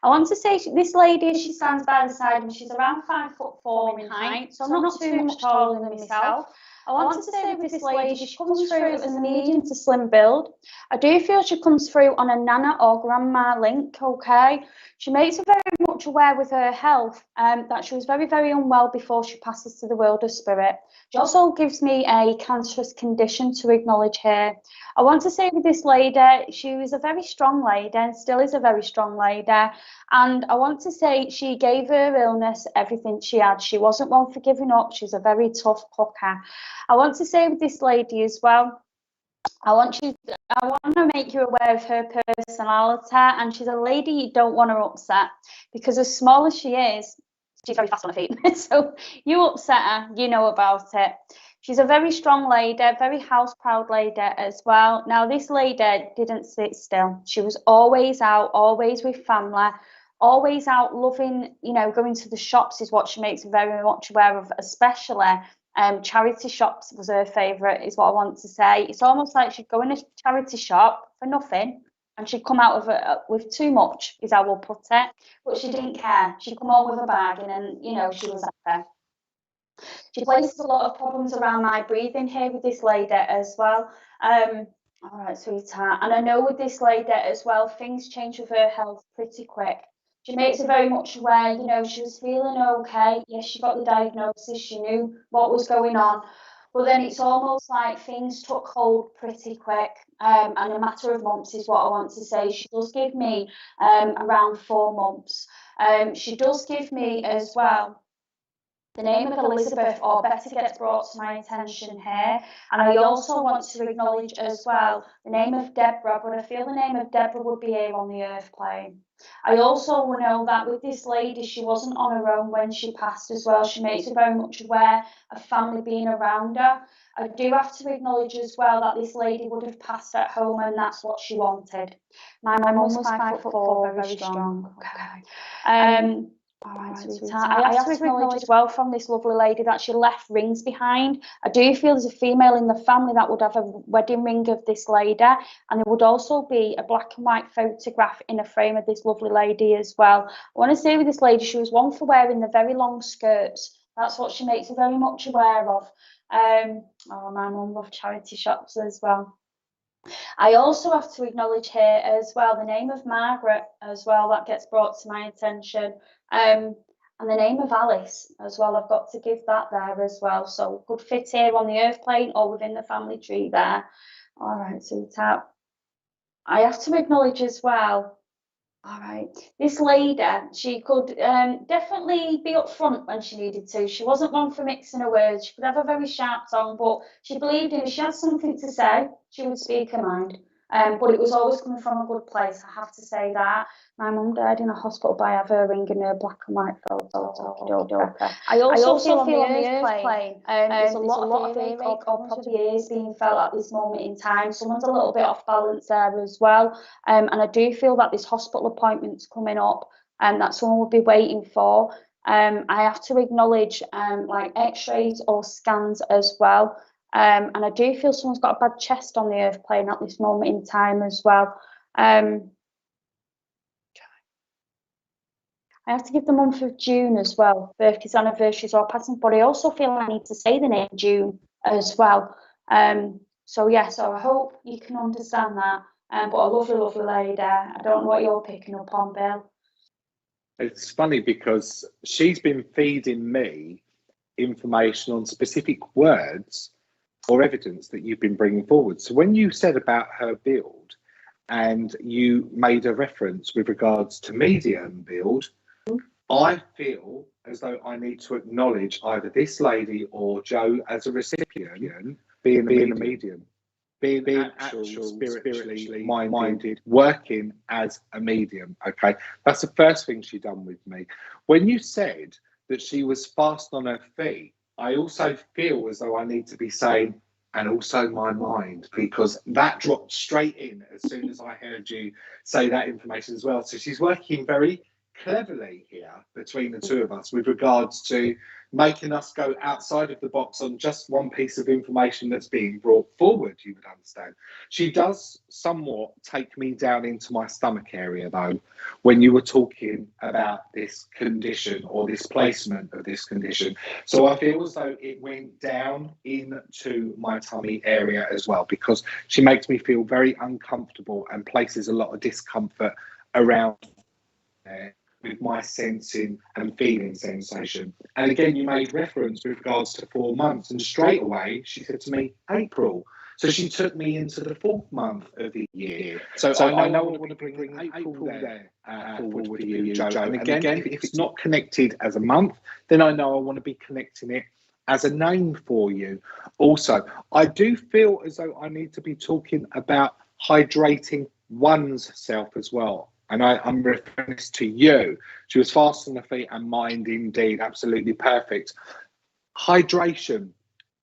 I want to say this lady, she stands by the side and she's around 5'4" in height, so not too much taller than myself. I want to say with this lady, she comes through as a medium to slim build. I do feel she comes through on a nana or grandma link, okay? She makes her very much aware with her health that she was very, very unwell before she passes to the world of spirit. She also gives me a cancerous condition to acknowledge here. I want to say with this lady, she was a very strong lady and still is a very strong lady. And I want to say she gave her illness everything she had. She wasn't one for giving up. She was a very tough cooker. I want to say with this lady as well, I want to make you aware of her personality, and she's a lady you don't want her upset, because as small as she is, she's very fast on her feet. So you upset her, you know about it. She's a very strong lady, very house-proud lady as well. Now, this lady didn't sit still. She was always out, always with family, always out loving, going to the shops is what she makes very much aware of, especially charity shops was her favourite, is what I want to say. It's almost like she'd go in a charity shop for nothing, and she'd come out of it with too much, is how we'll put it. But she didn't care. She'd come home with a bargain, and she was happy. She places a lot of problems around my breathing here with this lady as well. All right, sweetheart. And I know with this lady as well, things change with her health pretty quick. She makes her very much aware, she was feeling okay. Yes, she got the diagnosis. She knew what was going on. But then it's almost like things took hold pretty quick. And a matter of months is what I want to say. She does give me around 4 months. She does give me as well the name of Elizabeth or Betty gets brought to my attention here. And I also want to acknowledge as well the name of Deborah, but I feel the name of Deborah would be here on the earth plane. I also know that with this lady, she wasn't on her own when she passed as well. She makes her very much aware of family being around her. I do have to acknowledge as well that this lady would have passed at home, and that's what she wanted. My mum was 5'4", very strong. Okay. All right, sweetheart. I have to acknowledge as well from this lovely lady that she left rings behind. I do feel there's a female in the family that would have a wedding ring of this lady, and there would also be a black and white photograph in a frame of this lovely lady as well. I want to say with this lady, she was one for wearing the very long skirts. That's what she makes her very much aware of. My mum loved charity shops as well. I also have to acknowledge here as well the name of Margaret as well, that gets brought to my attention, and the name of Alice as well. I've got to give that there as well, so could fit here on the earth plane or within the family tree there. All right, sweetheart. I have to acknowledge as well All right. This lady, she could definitely be upfront when she needed to. She wasn't one for mixing her words. She could have a very sharp tongue, but she believed if she had something to say, she would speak her mind. But it was always coming from a good place, I have to say that. My mum died in a hospital by her ringing her black and white photo. I also feel on the earth plane, there's a lot of earache or problems with the ears being felt at this moment in time. Someone's a little bit off balance there as well. And I do feel that this hospital appointment's coming up and that someone will be waiting for. I have to acknowledge like x-rays or scans as well. And I do feel someone's got a bad chest on the earth plane at this moment in time as well. I have to give the month of June as well, birthdays, anniversaries or passing, but I also feel I need to say the name June as well. So I hope you can understand that. But a lovely, lovely lady. I don't know what you're picking up on, Bill. It's funny because she's been feeding me information on specific words or evidence that you've been bringing forward. So when you said about her build and you made a reference with regards to medium build, I feel as though I need to acknowledge either this lady or Joe as a recipient being a medium, being actual spiritually minded, working as a medium. Okay, that's the first thing she done with me. When you said that she was fast on her feet, I also feel as though I need to be saying, and also my mind, because that dropped straight in as soon as I heard you say that information as well. So she's working very cleverly here between the two of us with regards to making us go outside of the box on just one piece of information that's being brought forward, you would understand. She does somewhat take me down into my stomach area, though, when you were talking about this condition or this placement of this condition. So I feel as though it went down into my tummy area as well, because she makes me feel very uncomfortable and places a lot of discomfort around there with my sensing and feeling sensation. And again, you made reference with regards to 4 months, and straight away she said to me, April. So she took me into the 4th month of the year. So I know I want to bring April there forward for you, Joe. And again, if it's not connected as a month, then I know I want to be connecting it as a name for you. Also, I do feel as though I need to be talking about hydrating one's self as well. And I'm referring this to you. She was fast on her feet and mind indeed, absolutely perfect. Hydration,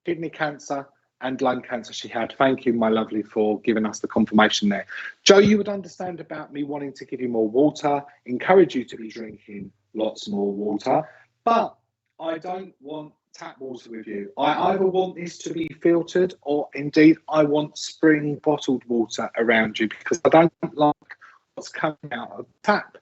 kidney cancer and lung cancer she had. Thank you, my lovely, for giving us the confirmation there. Joe, you would understand about me wanting to give you more water, encourage you to be drinking lots more water, but I don't want tap water with you. I either want this to be filtered or indeed I want spring bottled water around you, because I don't like what's coming out of the tap,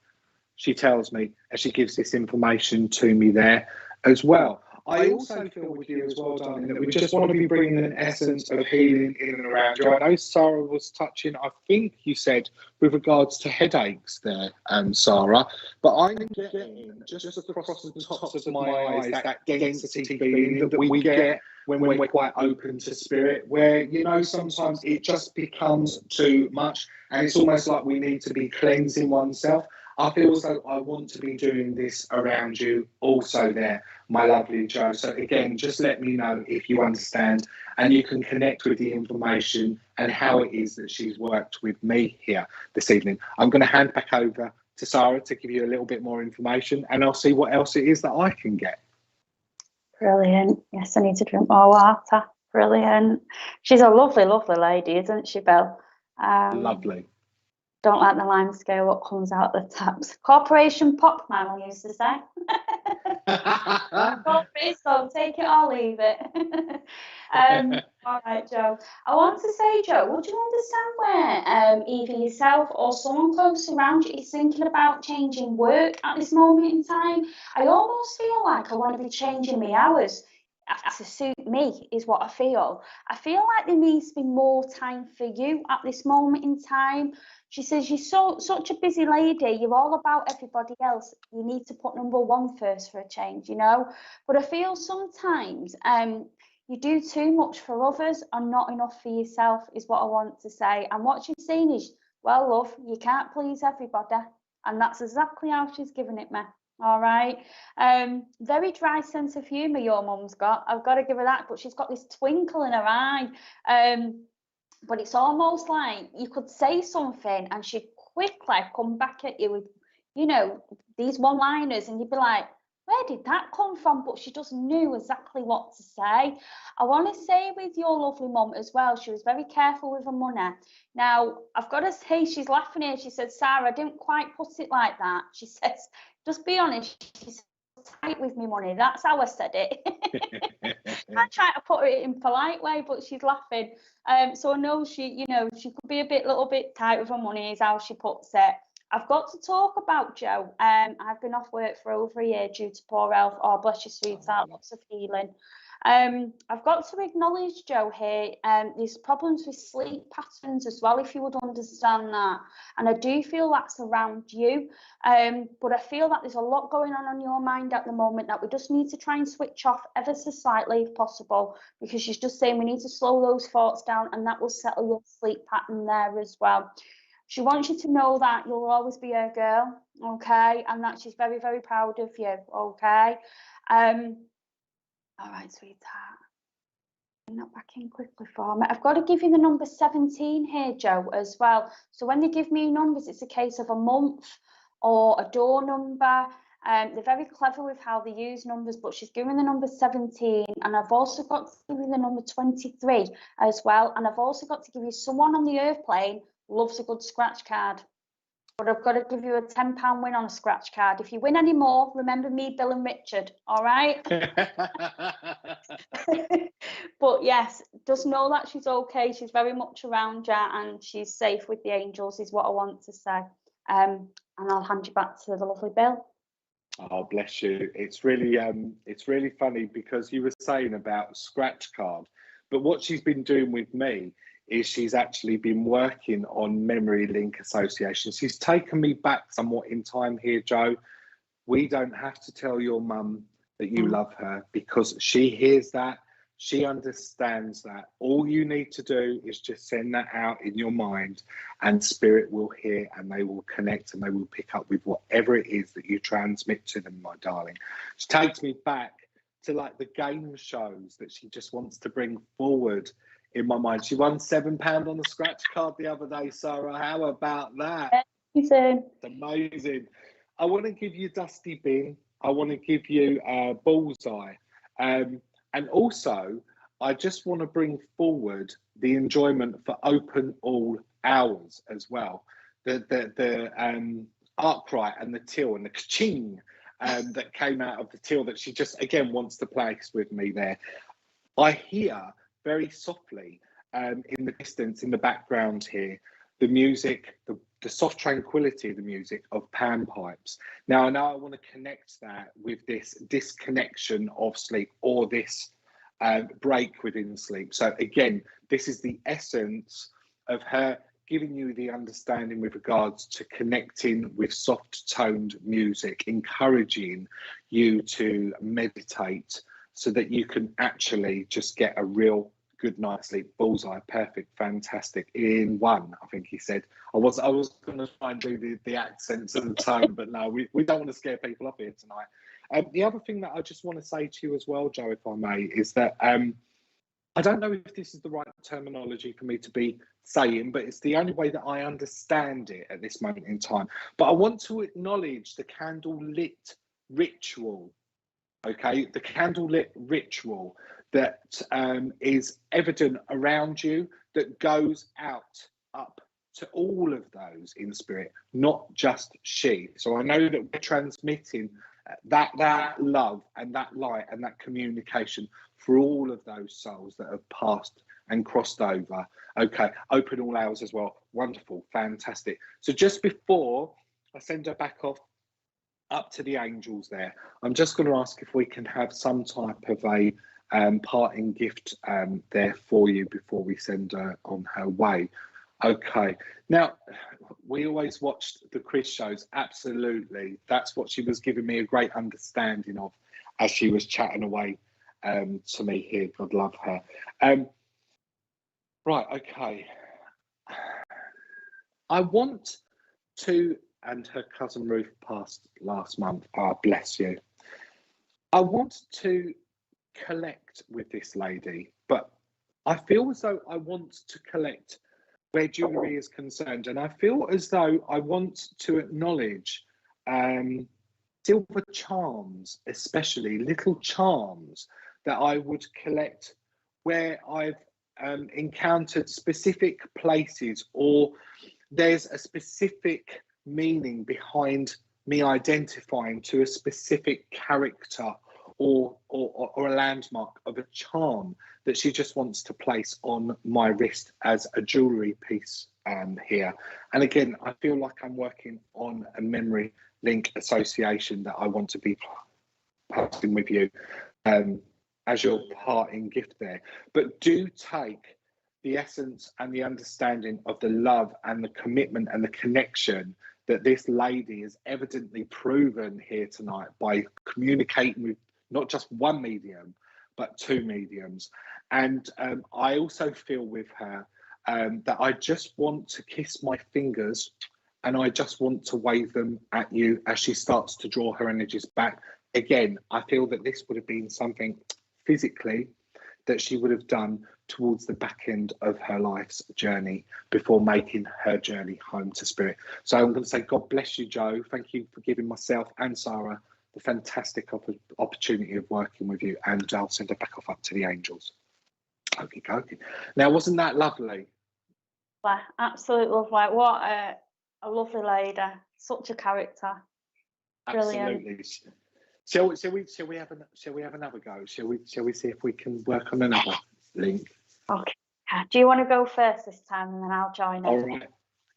she tells me, as she gives this information to me there as well. I also feel with you as well, darling, that we just want to be bringing an essence of healing in and around you. I know Sara was touching, I think you said, with regards to headaches there, Sara, but I'm getting just across the tops of my eyes that density feeling that we get when we're quite open to spirit, where, you know, sometimes it just becomes too much and it's almost like we need to be cleansing oneself. I feel as though I want to be doing this around you also there, my lovely Joe. So again, just let me know if you understand and you can connect with the information and how it is that she's worked with me here this evening. I'm going to hand back over to Sara to give you a little bit more information, and I'll see what else it is that I can get. Brilliant. Yes, I need to drink more water. Brilliant. She's a lovely, lovely lady, isn't she, Bill? Lovely. Don't like the lime scale, what comes out the taps. Corporation pop, my mum used to say. So take it or leave it. All right, Joe. I want to say, Joe, would you understand where either yourself or someone close around you is thinking about changing work at this moment in time? I almost feel like I want to be changing my hours to suit me, is what I feel. I feel like there needs to be more time for you at this moment in time. She says, you're such a busy lady, you're all about everybody else. You need to put number one first for a change, you know. But I feel sometimes you do too much for others and not enough for yourself, is what I want to say. And what she's saying is, well, love, you can't please everybody. And that's exactly how she's given it me. All right. Very dry sense of humour your mum's got. I've got to give her that. But she's got this twinkle in her eye. But it's almost like you could say something and she'd quickly come back at you with, you know, these one-liners, and you'd be like, where did that come from? But she just knew exactly what to say. I want to say with your lovely mum as well, she was very careful with her money. Now, I've got to say, she's laughing here. She said, Sarah, I didn't quite put it like that. She says, just be honest. She's tight with me money. That's how I said it. I try to put it in polite way, but she's laughing. So I know she, you know, she could be a little bit tight with her money, is how she puts it. I've got to talk about Jo. I've been off work for over a year due to poor health. Oh, bless your sweetheart, lots of healing. I've got to acknowledge, Jo, here, there's problems with sleep patterns as well, if you would understand that. And I do feel that's around you. But I feel that there's a lot going on your mind at the moment that we just need to try and switch off ever so slightly if possible, because she's just saying we need to slow those thoughts down, and that will settle your sleep pattern there as well. She wants you to know that you'll always be her girl, okay, and that she's very, very proud of you, okay. All right, sweetheart. Bring that back in quickly for me. I've got to give you the number 17 here, Jo, as well. So when they give me numbers, it's a case of a month or a door number. They're very clever with how they use numbers, but she's given the number 17, and I've also got to give you the number 23 as well. And I've also got to give you someone on the earth plane loves a good scratch card. But I've got to give you a £10 win on a scratch card. If you win any more, remember me, Bill and Richard, all right? But yes, just know that she's okay. She's very much around you, and she's safe with the angels, is what I want to say. And I'll hand you back to the lovely Bill. Oh, bless you. It's really funny because you were saying about scratch card, but what she's been doing with me is she's actually been working on memory link association. She's taken me back somewhat in time here, Jo. We don't have to tell your mum that you love her, because she hears that, she understands that. All you need to do is just send that out in your mind, and spirit will hear, and they will connect, and they will pick up with whatever it is that you transmit to them, my darling. She takes me back to like the game shows that she just wants to bring forward in my mind. She won £7 on the scratch card the other day, Sarah. How about that? Amazing. It's amazing. I want to give you Dusty Bin. I want to give you Bullseye. And also, I just want to bring forward the enjoyment for open all hours as well. The Arkwright and the till and the ka-ching that came out of the till that she just, again, wants to place with me there. I hear very softly in the distance, in the background here, the music, the soft tranquility of the music of pan pipes. Now, I know I want to connect that with this disconnection of sleep, or this break within sleep. So again, this is the essence of her giving you the understanding with regards to connecting with soft toned music, encouraging you to meditate so that you can actually just get a real good night's sleep. Bullseye, perfect, fantastic, in one, I think he said. I was going to try and do the accents and the tone, but no, we don't want to scare people off here tonight. The other thing that I just want to say to you as well, Jo, if I may, is that I don't know if this is the right terminology for me to be saying, but it's the only way that I understand it at this moment in time. But I want to acknowledge the candlelit ritual. Okay, the candlelit ritual that is evident around you, that goes out up to all of those in spirit, not just she. So I know that we're transmitting that love and that light and that communication for all of those souls that have passed and crossed over. Okay, open all hours as well. Wonderful, fantastic. So just before I send her back off up to the angels there, I'm just going to ask if we can have some type of a parting gift there for you before we send her on her way. Okay, now we always watched the quiz shows. Absolutely, that's what she was giving me a great understanding of as she was chatting away to me here. God love her. Right, okay, I want to and her cousin Ruth passed last month. Ah, bless you. I want to collect with this lady, but I feel as though I want to collect where jewellery is concerned, and I feel as though I want to acknowledge silver charms, especially little charms that I would collect where I've encountered specific places, or there's a specific meaning behind me identifying to a specific character or a landmark of a charm that she just wants to place on my wrist as a jewellery piece here. And again, I feel like I'm working on a memory link association that I want to be passing with you as your parting gift there. But do take the essence and the understanding of the love and the commitment and the connection that this lady has evidently proven here tonight by communicating with not just one medium, but two mediums. And I also feel with her that I just want to kiss my fingers and I just want to wave them at you as she starts to draw her energies back. Again, I feel that this would have been something physically that she would have done towards the back end of her life's journey before making her journey home to spirit. So I'm going to say, God bless you, Joe. Thank you for giving myself and Sarah the fantastic opportunity of working with you, and I'll send her back off up to the angels. Okay. Now, wasn't that lovely? Well, absolutely lovely. What a lovely lady. Such a character. Brilliant. Absolutely. Shall we have another go? Shall we see if we can work on another link? Okay. Do you want to go first this time, and then I'll join in? All right.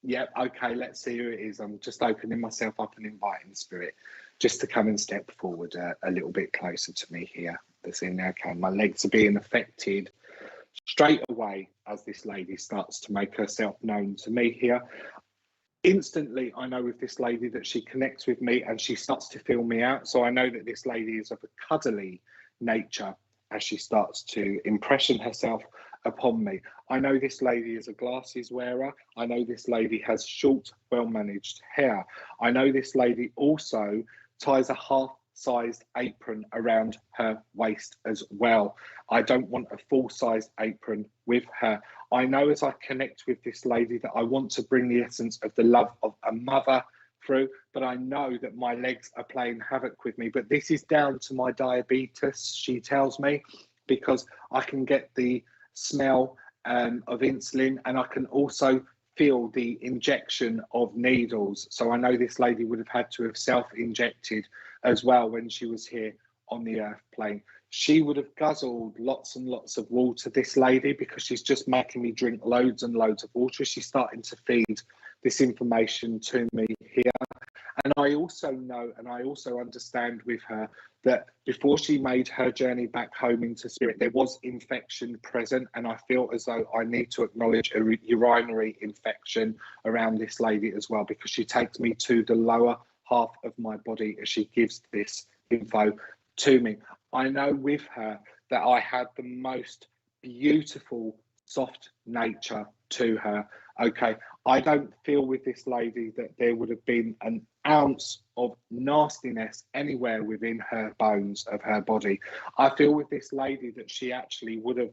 Yep. Okay. Let's see who it is. I'm just opening myself up and inviting spirit just to come and step forward a little bit closer to me here. This evening, okay. My legs are being affected straight away as this lady starts to make herself known to me here. Instantly, I know with this lady that she connects with me and she starts to feel me out. So I know that this lady is of a cuddly nature as she starts to impression herself upon me. I know this lady is a glasses wearer. I know this lady has short, well-managed hair. I know this lady also ties a half-sized apron around her waist as well. I don't want a full-sized apron with her. I know as I connect with this lady that I want to bring the essence of the love of a mother through, but I know that my legs are playing havoc with me. But this is down to my diabetes, she tells me, because I can get the smell of insulin, and I can also feel the injection of needles. So I know this lady would have had to have self-injected as well when she was here on the earth plane. She would have guzzled lots and lots of water, this lady, because she's just making me drink loads and loads of water. She's starting to feed this information to me here. And I also know, and I also understand with her that before she made her journey back home into spirit, there was infection present. And I feel as though I need to acknowledge a urinary infection around this lady as well, because she takes me to the lower half of my body as she gives this info to me. I know with her that I had the most beautiful, soft nature to her. Okay, I don't feel with this lady that there would have been an ounce of nastiness anywhere within her bones of her body. I feel with this lady that she actually would have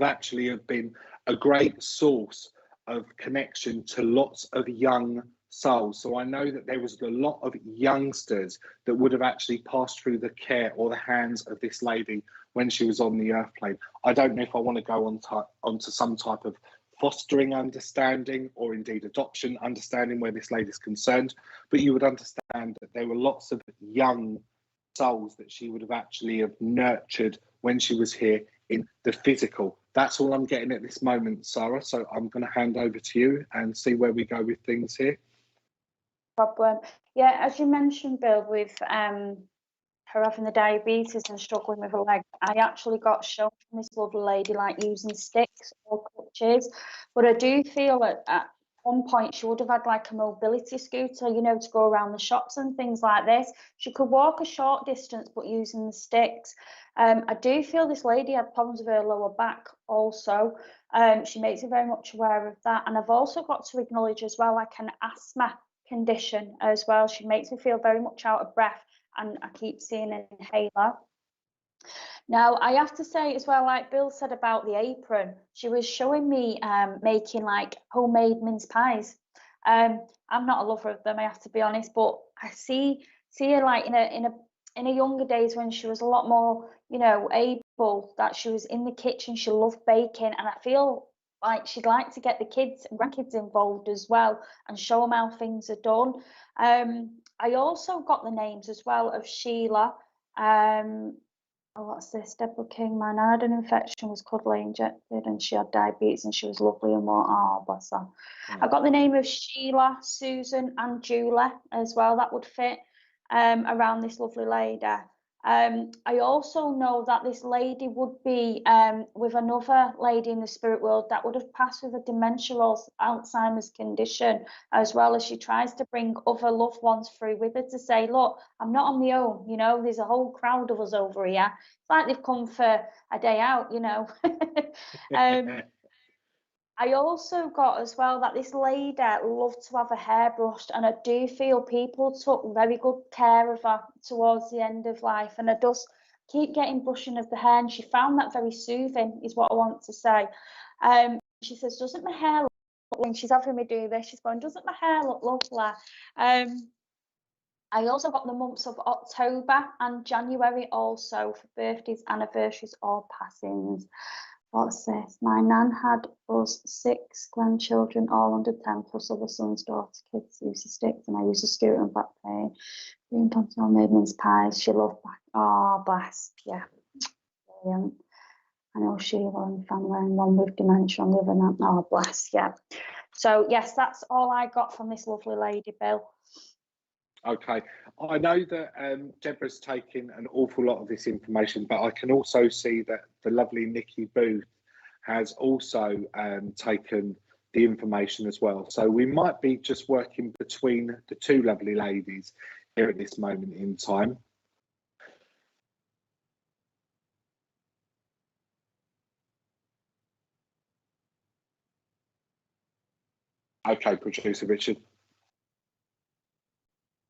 actually have been a great source of connection to lots of young souls. So I know that there was a lot of youngsters that would have actually passed through the care or the hands of this lady when she was on the earth plane. I don't know if I want to go onto some type of fostering understanding or indeed adoption understanding where this lady's concerned, but you would understand that there were lots of young souls that she would have actually have nurtured when she was here in the physical. That's all I'm getting at this moment, Sarah. So I'm going to hand over to you and see where we go with things here. Problem. Yeah, as you mentioned, Bill, with her having the diabetes and struggling with her leg, I actually got shown from this lovely lady like using sticks or crutches, but I do feel that at one point she would have had like a mobility scooter, you know, to go around the shops and things like this. She could walk a short distance but using the sticks. I do feel this lady had problems with her lower back also. She makes me very much aware of that, and I've also got to acknowledge as well like an asthma condition as well. She makes me feel very much out of breath, and I keep seeing an inhaler. Now, I have to say as well, like Bill said about the apron, she was showing me making like homemade mince pies. I'm not a lover of them, I have to be honest, but I see her like in a younger days when she was a lot more, you know, able, that she was in the kitchen, she loved baking, and I feel like she'd like to get the kids and grandkids involved as well and show them how things are done. I also got the names as well of Sheila. What's this? Deborah King. My nan had an infection, was cuddly injected, and she had diabetes, and she was lovely and what? Oh, bless her. I've got the name of Sheila, Susan, and Julie as well. That would fit around this lovely lady. I also know that this lady would be with another lady in the spirit world that would have passed with a dementia or Alzheimer's condition, as well, as she tries to bring other loved ones through with her to say, look, I'm not on my own, you know, there's a whole crowd of us over here. It's like they've come for a day out, you know. I also got as well that this lady loved to have her hair brushed, and I do feel people took very good care of her towards the end of life, and I just keep getting brushing of the hair, and she found that very soothing, is what I want to say. She says, doesn't my hair look, when she's having me do this, she's going, doesn't my hair look lovely? I also got the months of October and January also for birthdays, anniversaries, or passings. What's this? My nan had us 6 grandchildren, all under 10, plus other sons, daughters, kids, used to sticks, and I used to scooter and back pain. Green plantain, made mince pies. She loved back. Oh, bless. Yeah. Brilliant. I know Sheila and family, and one with dementia and liver. Oh, bless. Yeah. So, yes, that's all I got from this lovely lady, Bill. Okay, I know that Deborah's taken an awful lot of this information, but I can also see that the lovely Nikki Booth has also taken the information as well. So we might be just working between the two lovely ladies here at this moment in time. Okay, producer Richard.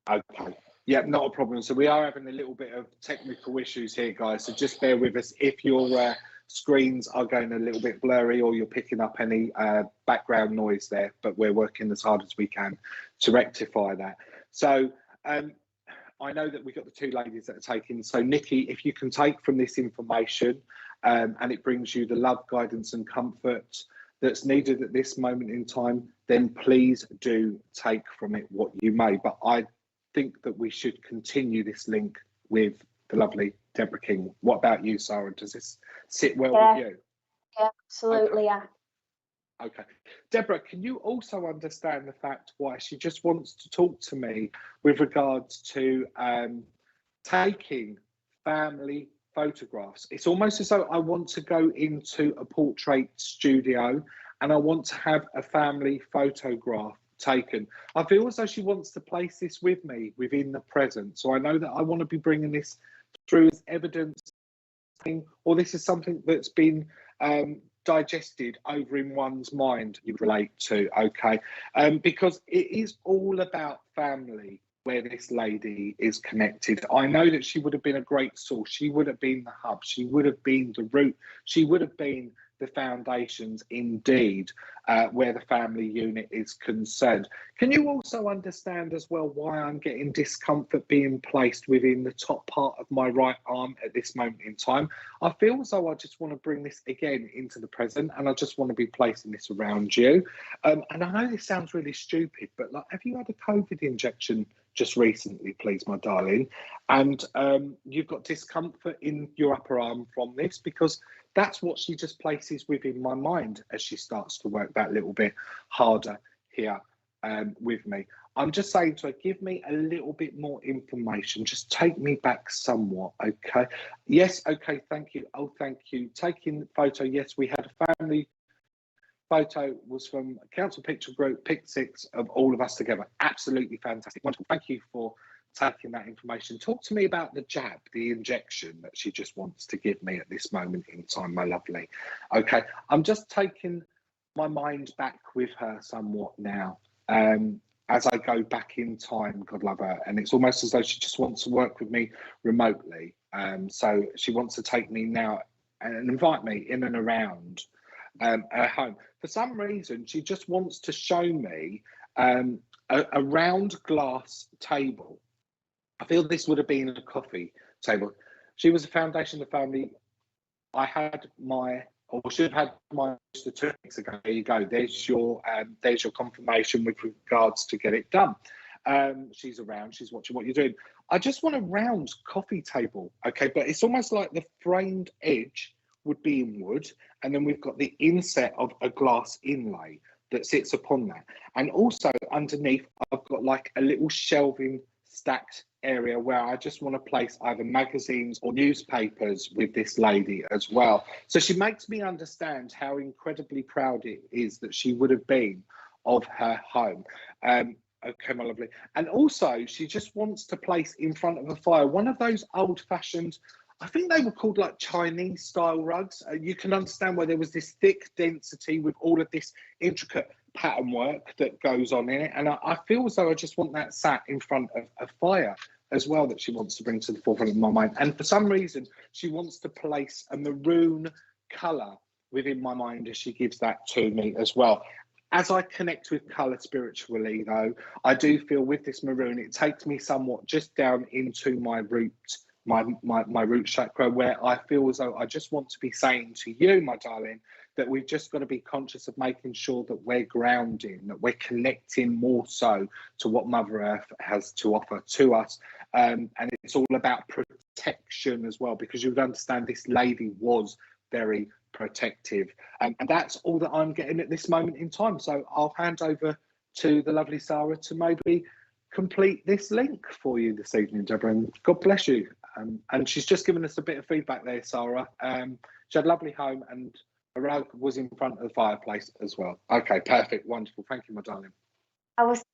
Okay. Yeah, not a problem. So we are having a little bit of technical issues here, guys. So just bear with us if your screens are going a little bit blurry or you're picking up any background noise there, but we're working as hard as we can to rectify that. So I know that we've got the two ladies that are taking. So Nikki, if you can take from this information and it brings you the love, guidance and comfort that's needed at this moment in time, then please do take from it what you may. But I think that we should continue this link with the lovely Deborah King. What about you, Sara? Does this sit well with you? Yeah, absolutely. Okay. Okay. Deborah, can you also understand the fact why she just wants to talk to me with regards to taking family photographs? It's almost as though I want to go into a portrait studio and I want to have a family photograph taken. I feel as though she wants to place this with me within the present. So I know that I want to be bringing this through as evidence, or this is something that's been digested over in one's mind, you relate to, okay? Because it is all about family where this lady is connected. I know that she would have been a great source. She would have been the hub. She would have been the root. She would have been the foundations indeed where the family unit is concerned. Can you also understand as well why I'm getting discomfort being placed within the top part of my right arm at this moment in time? I feel as though I just want to bring this again into the present, and I just want to be placing this around you. And I know this sounds really stupid, but like, have you had a COVID injection just recently, please, my darling? And you've got discomfort in your upper arm from this, because that's what she just places within my mind as she starts to work that little bit harder here with me. I'm just saying to her, give me a little bit more information. Just take me back somewhat, okay? Yes, okay, thank you. Oh, thank you. Taking the photo, yes, we had a family photo, was from Council Picture Group, Pick 6 of all of us together. Absolutely fantastic. Wonderful. Thank you for taking that information. Talk to me about the jab, the injection that she just wants to give me at this moment in time, my lovely. Okay, I'm just taking my mind back with her somewhat now. as I go back in time, God love her. And it's almost as though she just wants to work with me remotely. So she wants to take me now and invite me in and around her home. For some reason, she just wants to show me a round glass table. I feel this would have been a coffee table. She was a foundation of the family. I had my, or should have had my 2 weeks ago. There you go. There's your confirmation with regards to get it done. She's around. She's watching what you're doing. I just want a round coffee table, okay? But it's almost like the framed edge would be in wood, and then we've got the inset of a glass inlay that sits upon that. And also underneath, I've got like a little shelving stacked area where I just want to place either magazines or newspapers with this lady as well. So she makes me understand how incredibly proud it is that she would have been of her home. Okay, my lovely. And also, she just wants to place in front of a fire one of those old-fashioned, I think they were called like Chinese style rugs. You can understand where there was this thick density with all of this intricate pattern work that goes on in it. And I feel as though I just want that sat in front of a fire as well, that she wants to bring to the forefront of my mind. And for some reason, she wants to place a maroon colour within my mind as she gives that to me as well. As I connect with colour spiritually, though, I do feel with this maroon, it takes me somewhat just down into my root, my root chakra, where I feel as though I just want to be saying to you, my darling, that we've just got to be conscious of making sure that we're grounding, that we're connecting more so to what Mother Earth has to offer to us. And it's all about protection as well, because you would understand this lady was very protective. And that's all that I'm getting at this moment in time. So I'll hand over to the lovely Sara to maybe complete this link for you this evening, Deborah. And God bless you. And she's just given us a bit of feedback there, Sara. She had a lovely home, and a rug was in front of the fireplace as well. Okay, perfect, wonderful. Thank you, my darling. I was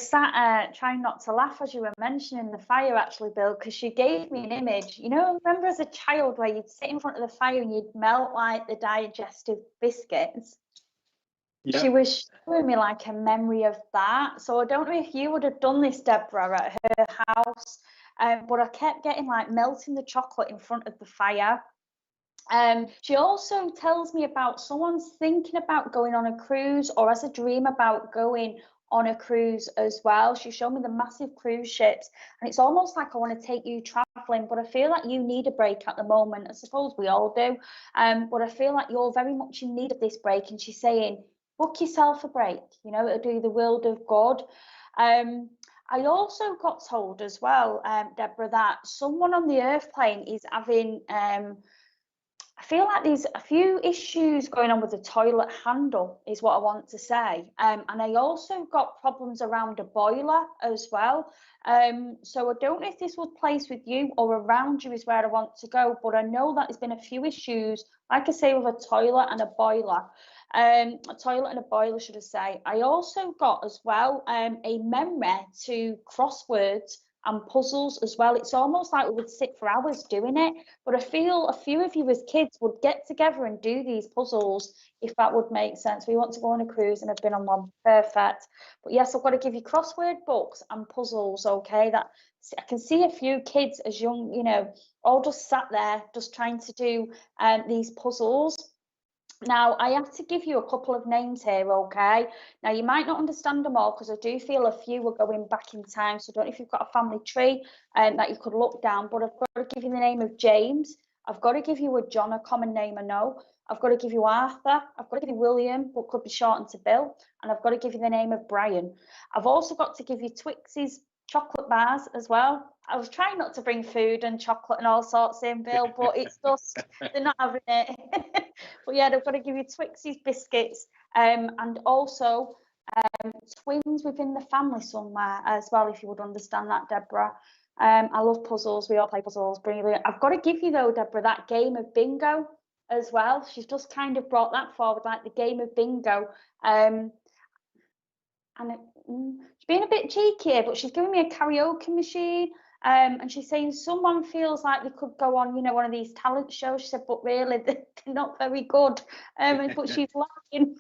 sat trying not to laugh as you were mentioning the fire, actually, Bill, because she gave me an image. You know, remember as a child where you'd sit in front of the fire and you'd melt like the digestive biscuits? Yeah. She was showing me like a memory of that. So I don't know if you would have done this, Deborah, at her house, but I kept getting like melting the chocolate in front of the fire. She also tells me about someone's thinking about going on a cruise or has a dream about going on a cruise as well. She showed me the massive cruise ships, and it's almost like I want to take you traveling, but I feel like you need a break at the moment. I suppose we all do, but I feel like you're very much in need of this break. And she's saying, book yourself a break, you know, it'll do the world of good. I also got told as well, Deborah, that someone on the earth plane is having I feel like there's a few issues going on with the toilet handle is what I want to say. And I also got problems around a boiler as well. So I don't know if this would place with you or around you is where I want to go, but I know that there's been a few issues, like I say, with a toilet and a boiler. A toilet and a boiler, should I say. I also got as well a memory to crosswords and puzzles as well. It's almost like we would sit for hours doing it, but I feel a few of you as kids would get together and do these puzzles, if that would make sense. We want to go on a cruise and have been on one. Perfect. But yes, I've got to give you crossword books and puzzles, okay? That I can see a few kids as young, you know, all just sat there just trying to do these puzzles. Now, I have to give you a couple of names here, okay? Now, you might not understand them all because I do feel a few are going back in time. So I don't know if you've got a family tree that you could look down, but I've got to give you the name of James. I've got to give you a John, a common name I know. I've got to give you Arthur. I've got to give you William, but could be shortened to Bill. And I've got to give you the name of Brian. I've also got to give you Twix's chocolate bars as well. I was trying not to bring food and chocolate and all sorts in, Bill, but it's just, they're not having it. But yeah, they've got to give you Twix's biscuits and also twins within the family somewhere as well, if you would understand that, Deborah. I love puzzles. We all play puzzles. Brilliant. I've got to give you, though, Deborah, that game of bingo as well. She's just kind of brought that forward, like the game of bingo. And she's being a bit cheeky here, but she's giving me a karaoke machine, And she's saying someone feels like they could go on, one of these talent shows. She said, but really, they're not very good. But she's laughing.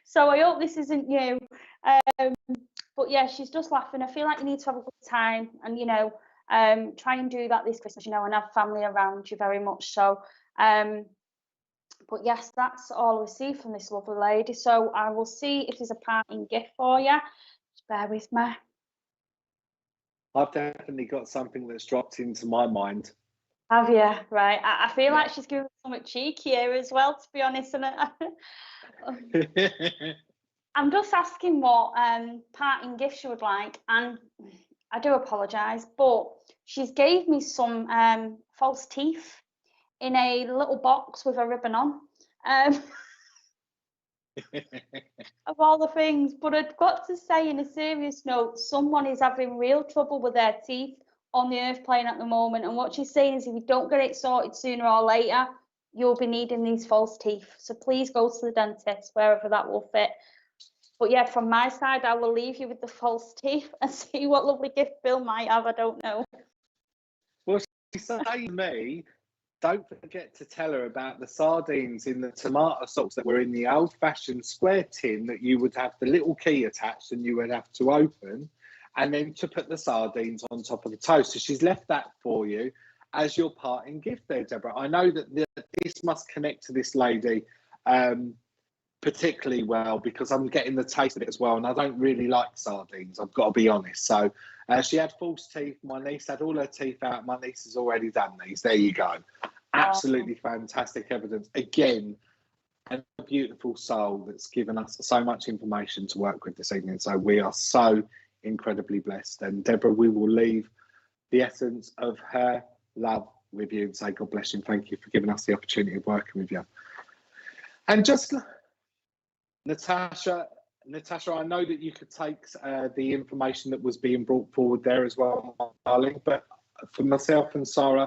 So I hope this isn't you. But yeah, she's just laughing. I feel like you need to have a good time and, try and do that this Christmas, and have family around you very much so. But yes, that's all I received from this lovely lady. So I will see if there's a parting gift for you. Just bear with me. I've definitely got something that's dropped into my mind. Have you? Right. I feel like she's giving something cheeky here as well, to be honest. And I'm just asking what parting gift she would like. And I do apologise, but she's gave me some false teeth in a little box with a ribbon on. Of all the things, but I've got to say, in a serious note, someone is having real trouble with their teeth on the earth plane at the moment, and what she's saying is if you don't get it sorted sooner or later, you'll be needing these false teeth. So please go to the dentist, wherever that will fit. But yeah, from my side, I will leave you with the false teeth and see what lovely gift Bill might have. I don't know. Well, she said to me, don't forget to tell her about the sardines in the tomato sauce that were in the old-fashioned square tin that you would have the little key attached and you would have to open, and then to put the sardines on top of the toast. So she's left that for you as your parting gift there, Deborah. I know that this must connect to this lady particularly well, because I'm getting the taste of it as well, and I don't really like sardines, I've got to be honest. So she had false teeth. My niece had all her teeth out. My niece has already done these. There you go. Absolutely fantastic evidence. Again, a beautiful soul that's given us so much information to work with this evening. So we are so incredibly blessed. And Deborah, we will leave the essence of her love with you and say God bless you and thank you for giving us the opportunity of working with you. And just Natasha, I know that you could take the information that was being brought forward there as well, my darling, but for myself and Sara,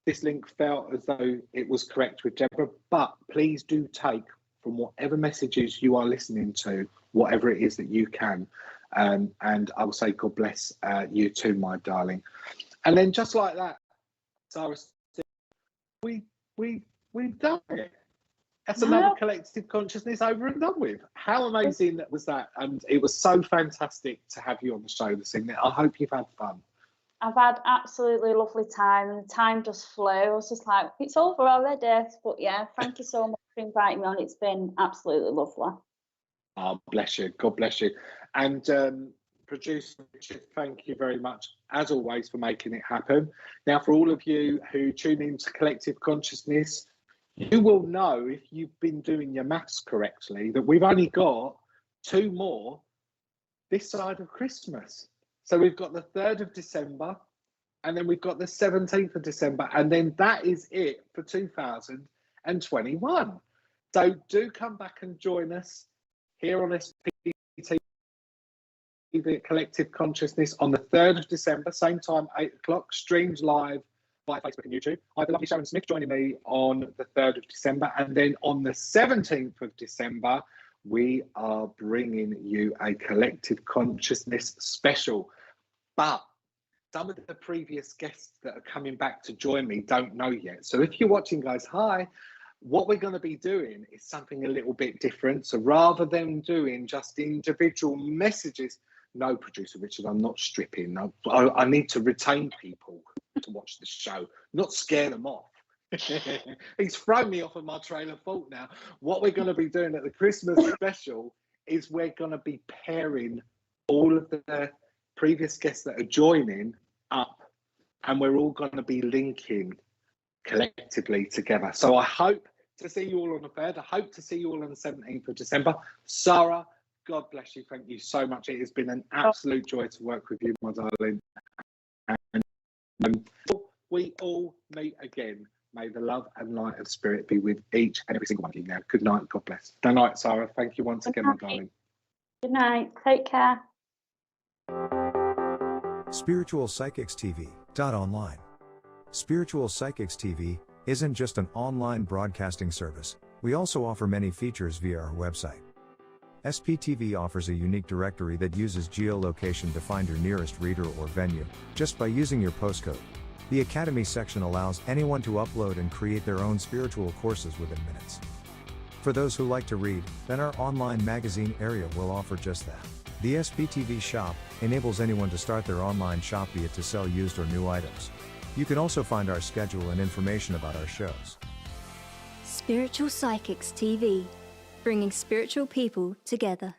this link felt as though it was correct with Deborah, but please do take from whatever messages you are listening to, whatever it is that you can. And I will say God bless you too, my darling. And then just like that, Sara, we've done it. That's another collective consciousness over and done with. How amazing that was that? And it was so fantastic to have you on the show this evening. I hope you've had fun. I've had absolutely lovely time, and the time just flew. I was just like, it's over already. But yeah, thank you so much for inviting me on. It's been absolutely lovely. Oh, bless you. God bless you. And producer Richard, thank you very much, as always, for making it happen. Now, for all of you who tune into Collective Consciousness, you will know, if you've been doing your maths correctly, that we've only got 2 more this side of Christmas. So we've got the 3rd of December, and then we've got the 17th of December, and then that is it for 2021. So do come back and join us here on SPT Collective Consciousness on the 3rd of December, same time, 8 o'clock, streams live via Facebook and YouTube. I have the lovely Sharon Smith joining me on the 3rd of December, and then on the 17th of December, we are bringing you a Collective Consciousness special. But some of the previous guests that are coming back to join me don't know yet. So if you're watching, guys, hi. What we're going to be doing is something a little bit different. So rather than doing just individual messages, no, producer Richard, I'm not stripping. I need to retain people to watch the show, not scare them off. He's thrown me off of my train of thought now. What we're going to be doing at the Christmas special is we're going to be pairing all of the previous guests that are joining up, and we're all going to be linking collectively together. So I hope to see you all on the 3rd. I hope to see you all on the 17th of December. Sara, God bless you. Thank you so much. It has been an absolute joy to work with you, my darling. And we all meet again. May the love and light of spirit be with each and every single one of you now. Good night. God bless. Good night, Sara. Thank you once again, my darling. Good night. Take care. Spiritual Psychics TV. Online. Spiritual Psychics TV isn't just an online broadcasting service. We also offer many features via our website. SPTV offers a unique directory that uses geolocation to find your nearest reader or venue, just by using your postcode. The Academy section allows anyone to upload and create their own spiritual courses within minutes. For those who like to read, then our online magazine area will offer just that. The SPTV shop enables anyone to start their online shop, be it to sell used or new items. You can also find our schedule and information about our shows. Spiritual Psychics TV, bringing spiritual people together.